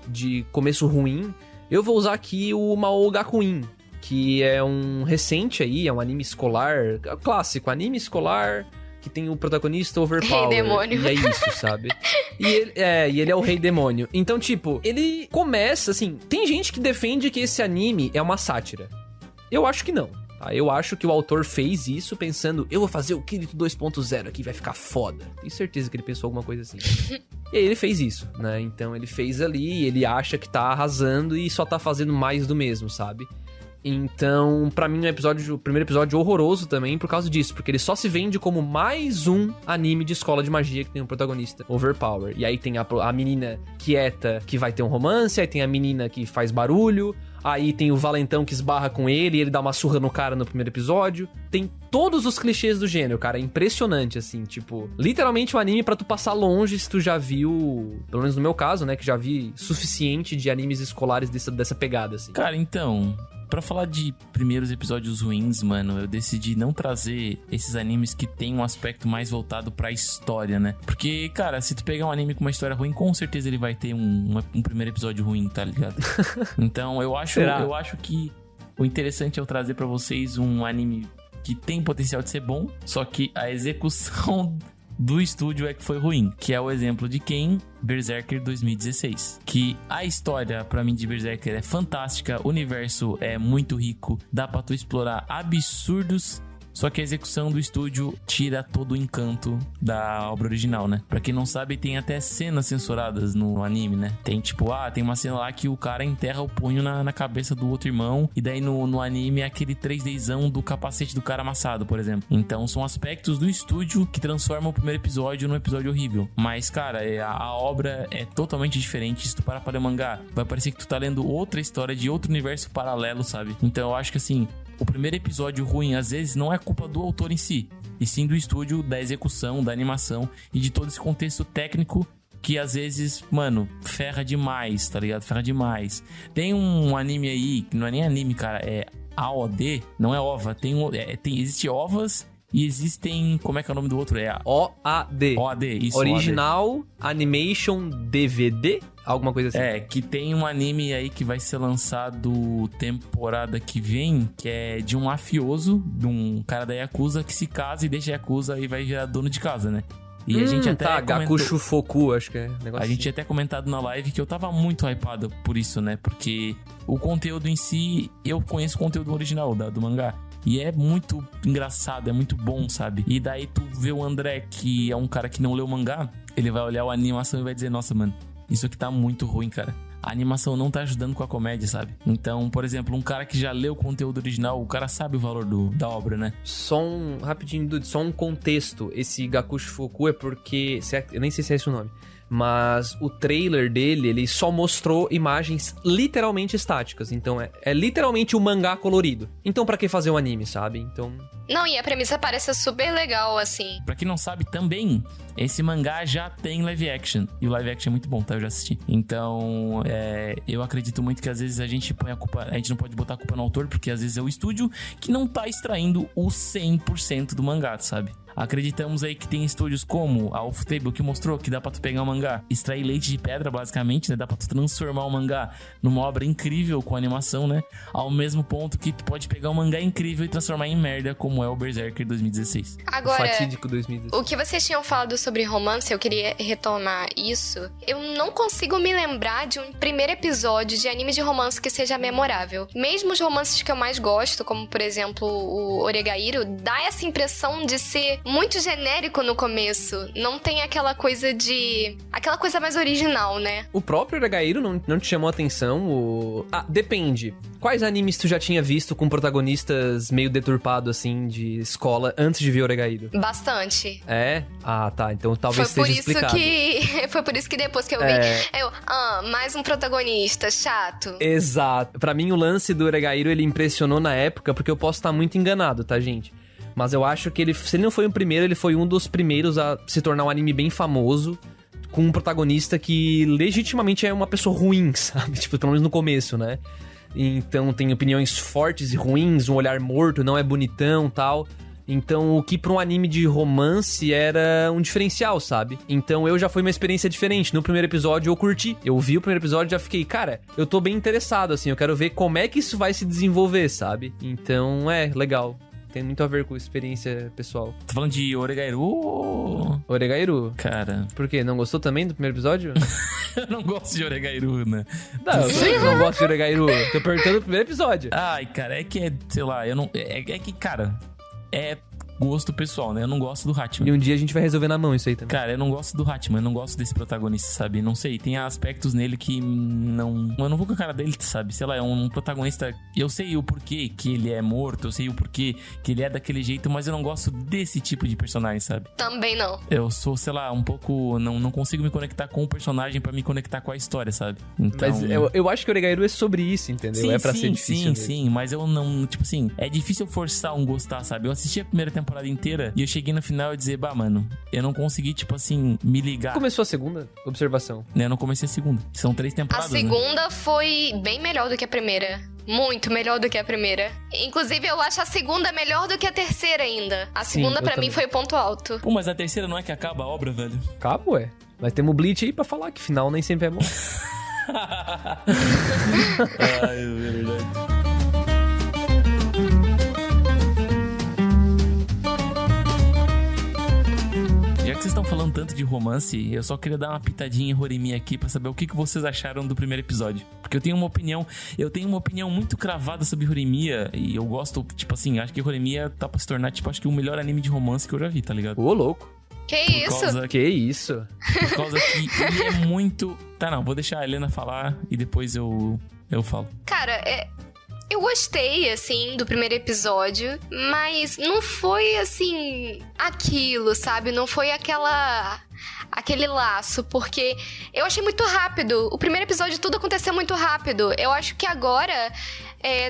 de começo ruim. Eu vou usar aqui o Mao Gakuin, que é um recente aí, é um anime escolar, clássico, anime escolar, que tem o protagonista overpower. Rei demônio. E é isso, sabe? E ele é o rei demônio. Então, tipo, ele começa, assim... Tem gente que defende que esse anime é uma sátira. Eu acho que não. Tá? Eu acho que o autor fez isso pensando... Eu vou fazer o Kirito 2.0 aqui, vai ficar foda. Tenho certeza que ele pensou alguma coisa assim. E aí ele fez isso, né? Então ele fez ali, ele acha que tá arrasando e só tá fazendo mais do mesmo, sabe? Então, pra mim, o primeiro episódio horroroso também por causa disso. Porque ele só se vende como mais um anime de escola de magia que tem um protagonista overpower. E aí tem a menina quieta que vai ter um romance, aí tem a menina que faz barulho, aí tem o valentão que esbarra com ele e ele dá uma surra no cara no primeiro episódio. Tem todos os clichês do gênero, cara. É impressionante, assim, tipo... Literalmente um anime pra tu passar longe se tu já viu... Pelo menos no meu caso, né? Que já vi suficiente de animes escolares dessa pegada, assim. Cara, então... Pra falar de primeiros episódios ruins, mano, eu decidi não trazer esses animes que tem um aspecto mais voltado pra história, né? Porque, cara, se tu pegar um anime com uma história ruim, com certeza ele vai ter um primeiro episódio ruim, tá ligado? Então, eu acho que o interessante é eu trazer pra vocês um anime que tem potencial de ser bom, só que a execução do estúdio é que foi ruim, que é o exemplo de quem? Berserker 2016. Que a história, pra mim, de Berserker é fantástica, o universo é muito rico, dá pra tu explorar absurdos, só que a execução do estúdio tira todo o encanto da obra original, né? Pra quem não sabe, tem até cenas censuradas no anime, né? Tem tipo, tem uma cena lá que o cara enterra o punho na cabeça do outro irmão, e daí no anime é aquele 3Dzão do capacete do cara amassado, por exemplo. Então são aspectos do estúdio que transformam o primeiro episódio num episódio horrível. Mas, cara, a obra é totalmente diferente. Se tu parar pra ler o mangá, vai parecer que tu tá lendo outra história de outro universo paralelo, sabe? Então eu acho que assim... O primeiro episódio ruim, às vezes, não é culpa do autor em si, e sim do estúdio, da execução, da animação e de todo esse contexto técnico que, às vezes, mano, ferra demais, tá ligado? Ferra demais. Tem um anime aí, que não é nem anime, cara, é AOD, não é OVA. Existe OVAs e existem... Como é que é o nome do outro? É OAD. OAD, isso. Original OAD. Animation DVD? Alguma coisa assim. É, que tem um anime aí que vai ser lançado temporada que vem, que é de um mafioso, de um cara da Yakuza que se casa e deixa a Yakuza e vai virar dono de casa, né? E a gente até Gakushu Foku, acho que é. A gente tinha até comentado na live que eu tava muito hypado por isso, né? Porque o conteúdo em si, eu conheço o conteúdo original do mangá. E é muito engraçado, é muito bom, sabe? E daí tu vê o André, que é um cara que não leu o mangá, ele vai olhar a animação e vai dizer, nossa, mano, isso aqui tá muito ruim, cara. A animação não tá ajudando com a comédia, sabe? Então, por exemplo, um cara que já leu o conteúdo original, o cara sabe o valor da obra, né? Rapidinho, Dude, só um contexto. Esse Gakushu Foku é porque... Eu nem sei se é esse o nome. Mas o trailer dele, ele só mostrou imagens literalmente estáticas. Então é literalmente o mangá colorido. Então pra que fazer um anime, sabe? Então... Não, e a premissa parece super legal, assim. Pra quem não sabe também, esse mangá já tem live action. E o live action é muito bom, tá? Eu já assisti. Então, eu acredito muito que às vezes a gente põe a culpa... A gente não pode botar a culpa no autor, porque às vezes é o estúdio que não tá extraindo o 100% do mangá, sabe? Acreditamos aí que tem estúdios como a Ufotable, que mostrou que dá pra tu pegar um mangá, extrair leite de pedra, basicamente, né? Dá pra tu transformar o mangá numa obra incrível com animação, né? Ao mesmo ponto que tu pode pegar um mangá incrível e transformar em merda, como como é o Berserker 2016. Agora, Fatídico 2016. o que vocês tinham falado sobre romance, eu queria retomar isso. Eu não consigo me lembrar de um primeiro episódio de anime de romance que seja memorável. Mesmo os romances que eu mais gosto, como por exemplo o Oregairo, dá essa impressão de ser muito genérico no começo. Não tem aquela coisa mais original, né? O próprio Oregairo não te chamou a atenção? Depende. Quais animes tu já tinha visto com protagonistas meio deturpados, assim, de escola, antes de ver Oregairo? Bastante. É? Ah, tá. Então talvez seja explicado. Foi por isso que depois que eu vi, mais um protagonista, chato. Exato. Pra mim, o lance do Oregairo, ele impressionou na época, porque eu posso estar muito enganado, tá, gente? Mas eu acho que se ele não foi o primeiro, ele foi um dos primeiros a se tornar um anime bem famoso, com um protagonista que legitimamente é uma pessoa ruim, sabe? Tipo, pelo menos no começo, né? Então tem opiniões fortes e ruins, um olhar morto, não é bonitão, tal. Então o que pra um anime de romance era um diferencial, sabe? Então já foi uma experiência diferente. No primeiro episódio eu curti. Eu vi o primeiro episódio e já fiquei, cara, eu tô bem interessado, assim. Eu quero ver como é que isso vai se desenvolver, sabe? Então legal. Tem muito a ver com experiência pessoal. Tá falando de Oregairu? Oregairu? Cara. Por quê? Não gostou também do primeiro episódio? Eu não gosto de Oregairu, né? Não, eu sei que não gosto de Oregairu. Tô perguntando do primeiro episódio. Ai, cara, sei lá, eu não... É que, cara, é gosto pessoal, né? Eu não gosto do Hatman. E um dia a gente vai resolver na mão isso aí também. Cara, eu não gosto do Hatman, eu não gosto desse protagonista, sabe? Não sei, tem aspectos nele que não... Eu não vou com a cara dele, sabe? Sei lá, é um protagonista... Eu sei o porquê que ele é morto, eu sei o porquê que ele é daquele jeito, mas eu não gosto desse tipo de personagem, sabe? Também não. Eu sou, sei lá, um pouco... Não consigo me conectar com o personagem pra me conectar com a história, sabe? Então... Mas eu acho que o Oregairu é sobre isso, entendeu? Sim, é pra ser difícil Sim, mas eu não... Tipo assim, é difícil forçar um gostar, sabe? Eu assisti a primeira temporada inteira e eu cheguei no final e dizer, mano, eu não consegui, tipo assim, me ligar. Começou a segunda observação. Né, eu não comecei a segunda. São 3 temporadas, A segunda foi bem melhor do que a primeira. Muito melhor do que a primeira. Inclusive, eu acho a segunda melhor do que a terceira ainda. A segunda, pra mim, foi o ponto alto. Pô, mas a terceira não é que acaba a obra, velho? Acaba, ué. Mas temos o Bleach aí pra falar que final nem sempre é bom. Ai, é verdade. Já que vocês estão falando tanto de romance, eu só queria dar uma pitadinha em Horimiya aqui pra saber o que vocês acharam do primeiro episódio. Porque eu tenho uma opinião muito cravada sobre Horimiya e eu gosto, tipo assim, acho que Horimiya tá pra se tornar, tipo, acho que o melhor anime de romance que eu já vi, tá ligado? Ô, louco. Que isso? Que isso? Por causa que ele é muito... Tá, não, vou deixar a Helena falar e depois eu falo. Cara, eu gostei, assim, do primeiro episódio, mas não foi, assim, aquilo, sabe? Não foi aquele laço, porque eu achei muito rápido. O primeiro episódio tudo aconteceu muito rápido. Eu acho que agora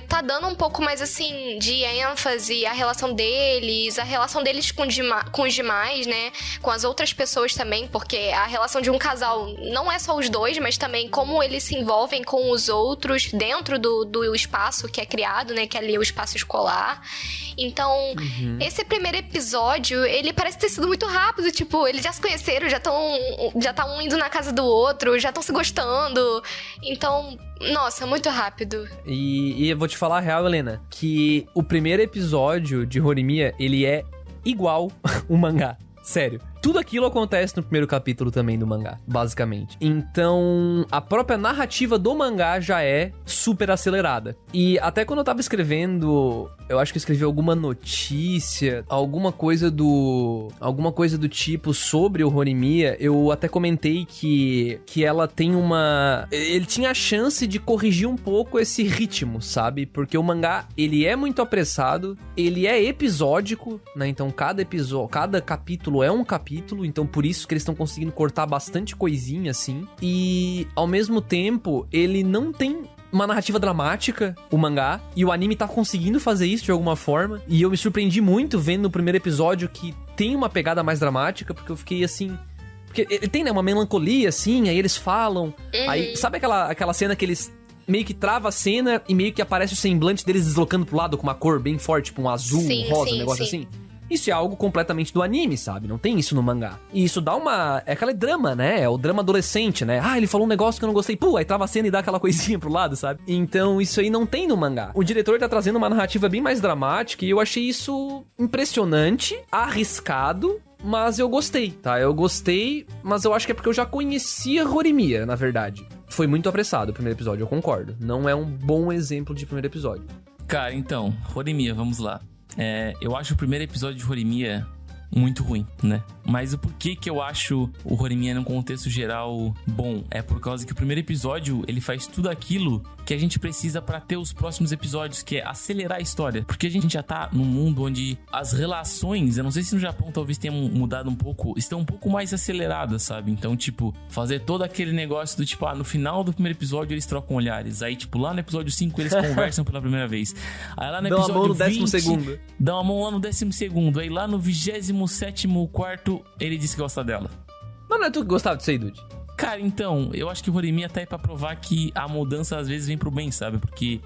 tá dando um pouco mais, assim, de ênfase a relação deles com os demais, né? Com as outras pessoas também, porque a relação de um casal não é só os dois, mas também como eles se envolvem com os outros dentro do espaço que é criado, né? Que é ali o espaço escolar. Então, esse primeiro episódio, ele parece ter sido muito rápido. Tipo, eles já se conheceram, já tá um indo na casa do outro, já estão se gostando. Então, nossa, muito rápido. E eu vou te falar a real, Helena, que o primeiro episódio de Horimiya, ele é igual o mangá. Sério. Tudo aquilo acontece no primeiro capítulo também do mangá, basicamente. Então, a própria narrativa do mangá já é super acelerada. E até quando eu tava escrevendo, eu acho que eu escrevi alguma notícia, alguma coisa do tipo sobre o Horimiya, eu até comentei que ela tem ele tinha a chance de corrigir um pouco esse ritmo, sabe? Porque o mangá, ele é muito apressado, ele é episódico, né? Então, cada capítulo é um capítulo, então por isso que eles estão conseguindo cortar bastante coisinha, assim. E, ao mesmo tempo, ele não tem uma narrativa dramática, o mangá, e o anime tá conseguindo fazer isso de alguma forma. E eu me surpreendi muito vendo no primeiro episódio que tem uma pegada mais dramática, porque eu fiquei assim... Porque ele tem, né, uma melancolia, assim, aí eles falam... Aí, sabe aquela cena que eles... meio que trava a cena e meio que aparece o semblante deles deslocando pro lado com uma cor bem forte, tipo um azul, um rosa, um negócio assim. Isso é algo completamente do anime, sabe? Não tem isso no mangá. E isso dá uma... É aquele drama, né? É o drama adolescente, né? Ah, ele falou um negócio que eu não gostei. Pô, aí trava a cena e dá aquela coisinha pro lado, sabe? Então, isso aí não tem no mangá. O diretor tá trazendo uma narrativa bem mais dramática e eu achei isso impressionante, arriscado, mas eu gostei, tá? Eu gostei, mas eu acho que é porque eu já conhecia Horimiya, na verdade. Foi muito apressado o primeiro episódio, eu concordo. Não é um bom exemplo de primeiro episódio. Cara, então, Horimiya, vamos lá. Eu acho o primeiro episódio de Horimiya muito ruim, né? Mas o porquê que eu acho o Horimiya num contexto geral bom é por causa que o primeiro episódio, ele faz tudo aquilo que a gente precisa pra ter os próximos episódios, que é acelerar a história. Porque a gente já tá num mundo onde as relações, eu não sei se no Japão talvez tenham mudado um pouco, estão um pouco mais aceleradas, sabe? Então, tipo, fazer todo aquele negócio do tipo, no final do primeiro episódio eles trocam olhares. Aí, tipo, lá no episódio 5 eles conversam pela primeira vez. Aí lá no Dão episódio a mão no 20, dão a mão lá no 12º. Aí lá no 27º, quarto, ele disse que gosta dela. Mas não é tu que gostava disso aí, Dude? Cara, então, eu acho que o Horimiya tá aí pra provar que a mudança às vezes vem pro bem, sabe? Porque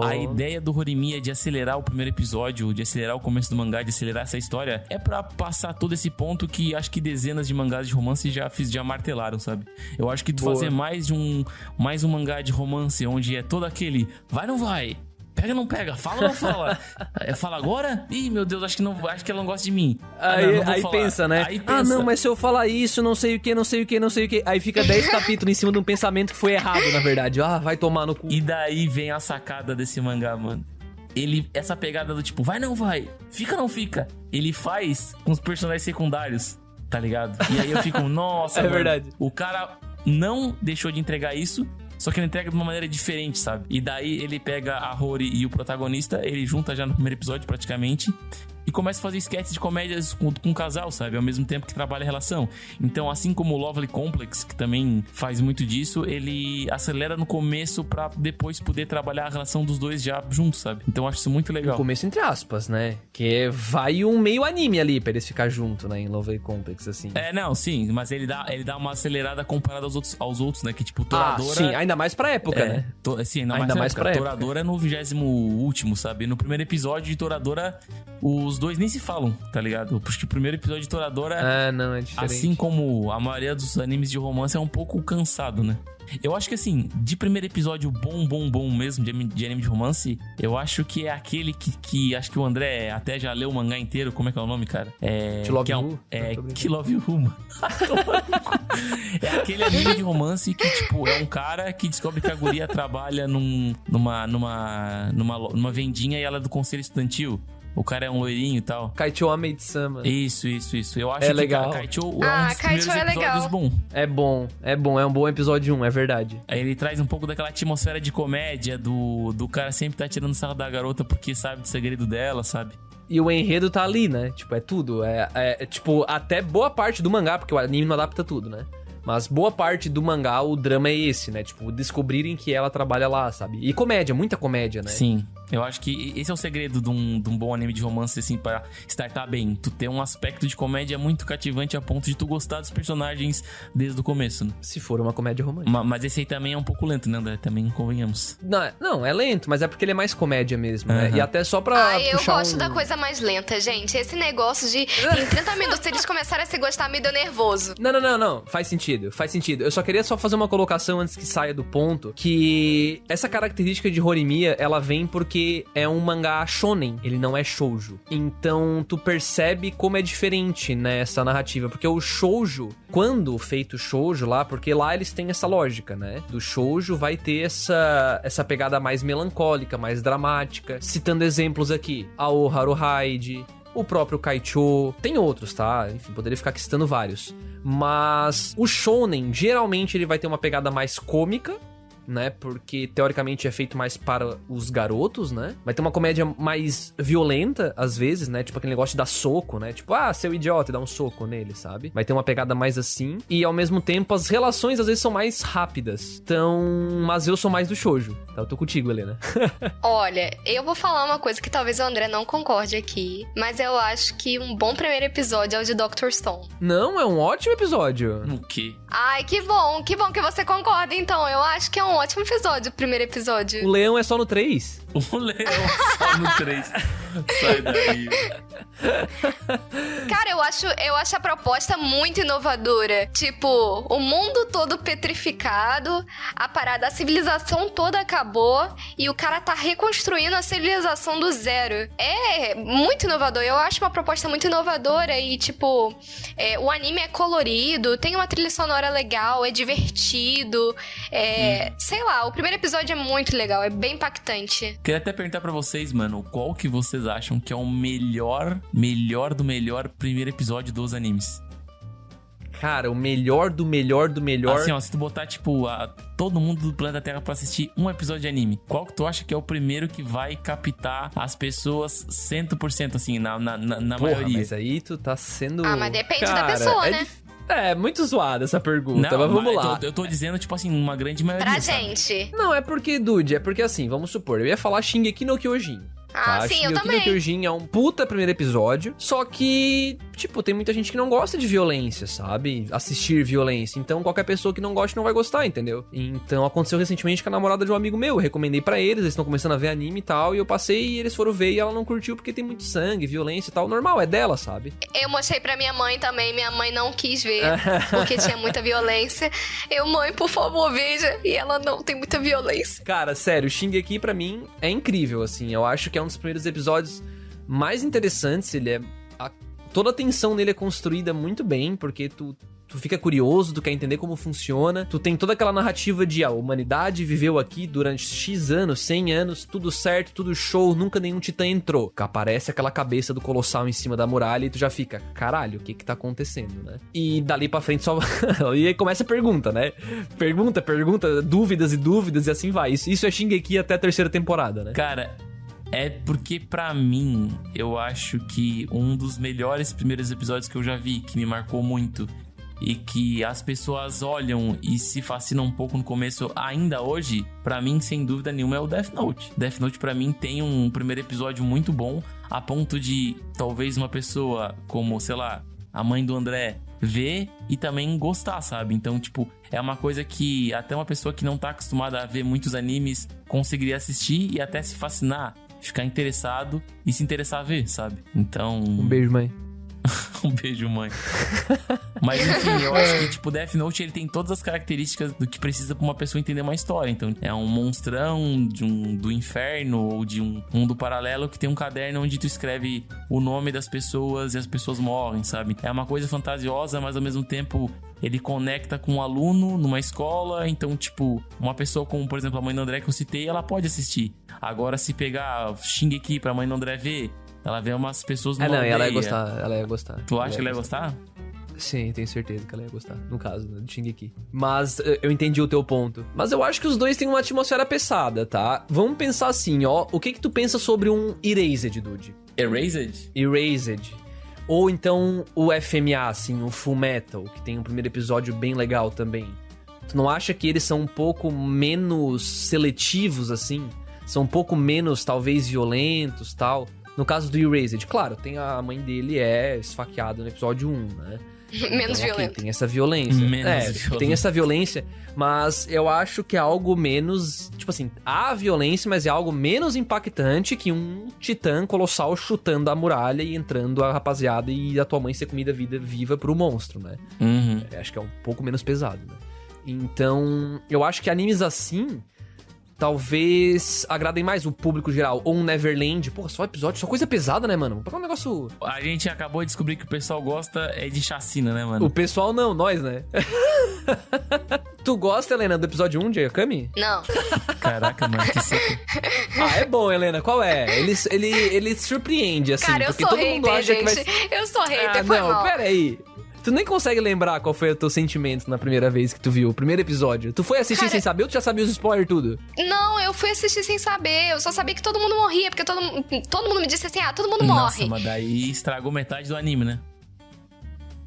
a ideia do Horimiya de acelerar o primeiro episódio, de acelerar o começo do mangá, de acelerar essa história, é pra passar todo esse ponto que acho que dezenas de mangás de romance já martelaram, sabe? Eu acho que tu fazer mais um mangá de romance onde é todo aquele vai ou não vai? Pega ou não pega? Fala ou não fala? Fala agora? Ih, meu Deus, acho que ela não gosta de mim. Aí pensa, né? Aí pensa. Ah, não, mas se eu falar isso, não sei o que. Aí fica 10 capítulos em cima de um pensamento que foi errado, na verdade. Ah, vai tomar no cu. E daí vem a sacada desse mangá, mano. Essa pegada do tipo, vai ou não vai? Fica ou não fica? Ele faz com os personagens secundários, tá ligado? E aí eu fico, nossa, mano, verdade. O cara não deixou de entregar isso, só que ele entrega de uma maneira diferente, sabe? E daí ele pega a Rory e o protagonista, ele junta já no primeiro episódio praticamente, e começa a fazer sketches de comédias com um casal, sabe? Ao mesmo tempo que trabalha a relação. Então, assim como o Lovely Complex, que também faz muito disso, ele acelera no começo pra depois poder trabalhar a relação dos dois já juntos, sabe? Então, eu acho isso muito legal. No começo, entre aspas, né? Que vai um meio anime ali pra eles ficar juntos, né? Em Lovely Complex, assim. Não, sim. Mas ele dá uma acelerada comparada aos outros, né? Que, tipo, Toradora... sim, ainda mais pra época, né? Sim, ainda mais pra época. Toradora é no 20º, sabe? No primeiro episódio de Toradora, os dois nem se falam, tá ligado? Porque o primeiro episódio de Toradora, não, é diferente. Assim como a maioria dos animes de romance, é um pouco cansado, né? Eu acho que, assim, de primeiro episódio bom mesmo, de anime de romance, eu acho que é aquele que acho que o André até já leu o mangá inteiro. Como é que é o nome, cara? To Love You. To Love You, mano. É aquele anime de romance que, tipo, é um cara que descobre que a guria trabalha numa vendinha e ela é do conselho estudantil. O cara é um loirinho e tal. Kaichou Amei-sama. Isso. Eu acho que legal. Kaichou é um dos primeiros episódios bom. É um bom episódio 1, é verdade. Aí ele traz um pouco daquela atmosfera de comédia, do cara sempre tá tirando sarro da garota porque sabe do segredo dela, sabe? E o enredo tá ali, né? Tipo, é tudo. Tipo, até boa parte do mangá, porque o anime não adapta tudo, né? Mas boa parte do mangá, o drama é esse, né? Tipo, descobrirem que ela trabalha lá, sabe? E comédia, muita comédia, né? Sim. Eu acho que esse é o segredo de um bom anime de romance, assim, pra startar bem. Tu ter um aspecto de comédia muito cativante a ponto de tu gostar dos personagens desde o começo, né? Se for uma comédia romântica. Mas esse aí também é um pouco lento, né, André? Também convenhamos. Não, é lento, mas é porque ele é mais comédia mesmo, né? E até só pra eu gosto da coisa mais lenta, gente. Esse negócio de em 30 minutos eles começarem a se gostar me deu nervoso. Não. Faz sentido. Eu só queria fazer uma colocação antes que saia do ponto, que essa característica de Horimiya, ela vem porque é um mangá shonen, ele não é shoujo. Então, tu percebe como é diferente nessa narrativa, porque o shoujo, quando feito shoujo lá, porque lá eles têm essa lógica, né? Do shoujo vai ter essa pegada mais melancólica, mais dramática. Citando exemplos aqui, Ao Haruhide, o próprio Kaichou, tem outros, tá? Enfim, poderia ficar aqui citando vários. Mas o shonen, geralmente, ele vai ter uma pegada mais cômica, né? Porque, teoricamente, é feito mais para os garotos, né? Vai ter uma comédia mais violenta, às vezes, né? Tipo aquele negócio de dar soco, né? Tipo, seu idiota, e dá um soco nele, sabe? Vai ter uma pegada mais assim. E, ao mesmo tempo, as relações, às vezes, são mais rápidas. Então, mas eu sou mais do shoujo. Tá? Eu tô contigo, Helena. Olha, eu vou falar uma coisa que talvez o André não concorde aqui, mas eu acho que um bom primeiro episódio é o de Dr. Stone. Não, é um ótimo episódio. O quê? Ai, que bom que você concorda, então. Eu acho que é um ótimo episódio, o primeiro episódio. O leão é só no 3? O leão só no 3. Sai daí. Cara, eu acho a proposta muito inovadora. Tipo, o mundo todo petrificado, a civilização toda acabou e o cara tá reconstruindo a civilização do zero. É muito inovador. Eu acho uma proposta muito inovadora e, tipo, o anime é colorido, tem uma trilha sonora legal, é divertido. Sei lá, o primeiro episódio é muito legal, é bem impactante. Queria até perguntar pra vocês, mano, qual que vocês acham que é o melhor do melhor primeiro episódio dos animes? Cara, o melhor do melhor do melhor... Assim, ó, se tu botar, tipo, todo mundo do planeta Terra pra assistir um episódio de anime, qual que tu acha que é o primeiro que vai captar as pessoas 100%, assim, na maioria? Mas aí tu tá sendo... Mas depende da pessoa, né? É muito zoada essa pergunta, mas vamos lá. Eu tô dizendo, tipo assim, uma grande maioria, Pra sabe? gente. Não, é porque assim, vamos supor, eu ia falar Shingeki no Kyojin. Sim, eu Shingeki também. no Kyojin é um puta primeiro episódio, só que, tipo, tem muita gente que não gosta de violência, sabe? Assistir violência. Então, qualquer pessoa que não goste não vai gostar, entendeu? Então, aconteceu recentemente com a namorada de um amigo meu. Eu recomendei pra eles estão começando a ver anime e tal, e eu passei e eles foram ver e ela não curtiu porque tem muito sangue, violência e tal. Normal, é dela, sabe? Eu mostrei pra minha mãe também, minha mãe não quis ver, porque tinha muita violência. Mãe, por favor, veja. E ela não tem muita violência. Cara, sério, Shingeki pra mim é incrível, assim. Eu acho que é um dos primeiros episódios mais interessantes. Toda a tensão nele é construída muito bem, porque tu fica curioso, tu quer entender como funciona. Tu tem toda aquela narrativa de a humanidade viveu aqui durante X anos, 100 anos, tudo certo, tudo show, nunca nenhum titã entrou. Aparece aquela cabeça do colossal em cima da muralha e tu já fica, caralho, o que tá acontecendo, né? E dali pra frente só... e aí começa a pergunta, né? Pergunta, dúvidas e assim vai. Isso é Shingeki até a 3ª temporada, né? Cara... É porque, pra mim, eu acho que um dos melhores primeiros episódios que eu já vi, que me marcou muito, e que as pessoas olham e se fascinam um pouco no começo, ainda hoje, pra mim, sem dúvida nenhuma, é o Death Note. Death Note, pra mim, tem um primeiro episódio muito bom, a ponto de, talvez, uma pessoa como, sei lá, a mãe do André, ver e também gostar, sabe? Então, tipo, é uma coisa que até uma pessoa que não tá acostumada a ver muitos animes conseguiria assistir e até se fascinar, ficar interessado e se interessar a ver, sabe? Então... Um beijo, mãe. Um beijo, mãe. Mas enfim, eu acho que, tipo, Death Note, ele tem todas as características do que precisa pra uma pessoa entender uma história. Então, é um monstrão do inferno ou de um mundo paralelo que tem um caderno onde tu escreve o nome das pessoas e as pessoas morrem, sabe? É uma coisa fantasiosa, mas ao mesmo tempo ele conecta com um aluno numa escola. Então, tipo, uma pessoa como, por exemplo, a mãe do André que eu citei, ela pode assistir. Agora, se pegar Shingeki pra mãe do André ver, ela vê umas pessoas numa aldeia. Ela ia gostar. Tu acha que ela ia gostar? Sim, tenho certeza que ela ia gostar. No caso, né, do Shingeki. Mas eu entendi o teu ponto. Mas eu acho que os dois têm uma atmosfera pesada, tá? Vamos pensar assim, ó. O que tu pensa sobre um Erased, Dude? Erased. Ou então o FMA, assim, o Full Metal, que tem um primeiro episódio bem legal também. Tu não acha que eles são um pouco menos seletivos, assim? São um pouco menos, talvez, violentos, tal? No caso do Erased, claro, tem a mãe dele esfaqueada no episódio 1, né? Menos então, violento. Okay, tem essa violência. Violento. Tem essa violência, mas eu acho que é algo menos... Tipo assim, há violência, mas é algo menos impactante que um titã colossal chutando a muralha e entrando a rapaziada e a tua mãe ser comida viva pro monstro, né? Uhum. Acho que é um pouco menos pesado, né? Então, eu acho que animes assim... talvez agradem mais o público geral. Ou um Neverland. Porra, só episódio, só coisa pesada, né, mano? Vou pegar um negócio... A gente acabou de descobrir que o pessoal gosta de chacina, né, mano? O pessoal não, nós, né? Tu gosta, Helena, do episódio 1 de Akami? Não. Caraca, mano, que seco. É bom, Helena, qual é? Ele surpreende, assim. Cara, eu porque sou todo mundo hater, acha gente. que vai... Eu sou hater, foi não, mal. pera aí. Tu nem consegue lembrar qual foi o teu sentimento na primeira vez que tu viu o primeiro episódio. Tu foi assistir sem saber ou tu já sabia os spoilers tudo? Não, eu fui assistir sem saber. Eu só sabia que todo mundo morria, porque todo mundo me disse assim, todo mundo Nossa, morre. mas daí estragou metade do anime, né?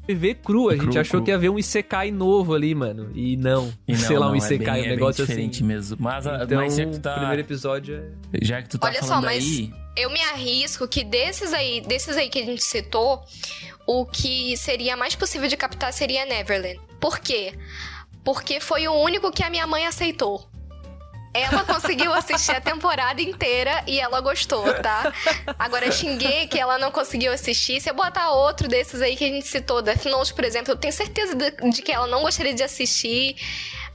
Ver cru, a gente achou cru. que ia ver um Isekai novo ali, mano. E não. Sei lá, um Isekai, um negócio é bem diferente assim. mesmo. Mas Então, já que tu tá... o primeiro episódio é... Já que tu tá Olha falando só, mas aí... eu me arrisco que desses aí que a gente citou, o que seria mais possível de captar seria Neverland. Por quê? Porque foi o único que a minha mãe aceitou. Ela conseguiu assistir a temporada inteira e ela gostou, tá? Agora, Shingeki, ela não conseguiu assistir. Se eu botar outro desses aí que a gente citou, Death Note, por exemplo, eu tenho certeza de que ela não gostaria de assistir.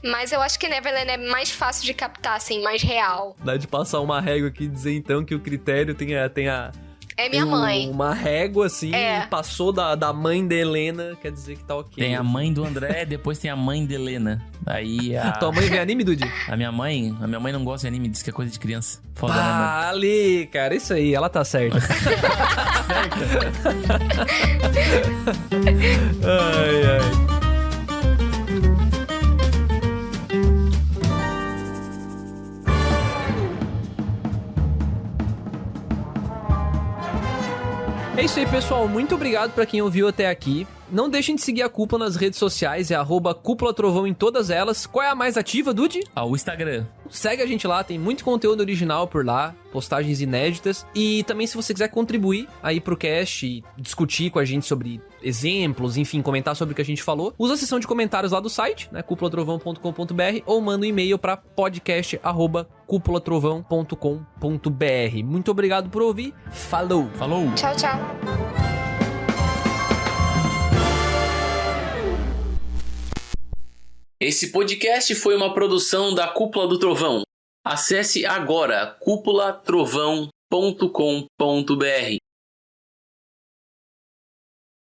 Mas eu acho que Neverland é mais fácil de captar, assim, mais real. Dá de passar uma régua aqui e dizer, então, que o critério tem É minha mãe. Uma régua, assim, É. e passou da mãe da Helena, quer dizer que tá ok. Tem a mãe do André, depois tem a mãe de Helena. Aí a... Tua mãe vê anime, Dude? A minha mãe não gosta de anime, diz que é coisa de criança. Foda, né, mano? Ah, ali, cara, isso aí, ela tá certa. Ai, ai. É isso aí, pessoal. Muito obrigado pra quem ouviu até aqui. Não deixem de seguir a Cúpula nas redes sociais, é @Cúpula Trovão em todas elas. Qual é a mais ativa, Dude? O Instagram. Segue a gente lá, tem muito conteúdo original por lá, postagens inéditas. E também, se você quiser contribuir aí pro cast e discutir com a gente sobre exemplos, enfim, comentar sobre o que a gente falou, usa a seção de comentários lá do site, né, cúpulatrovão.com.br, ou manda um e-mail pra podcast@cúpulatrovão.com.br. Muito obrigado por ouvir. Falou! Falou! Tchau, tchau. Esse podcast foi uma produção da Cúpula do Trovão. Acesse agora cúpulatrovão.com.br.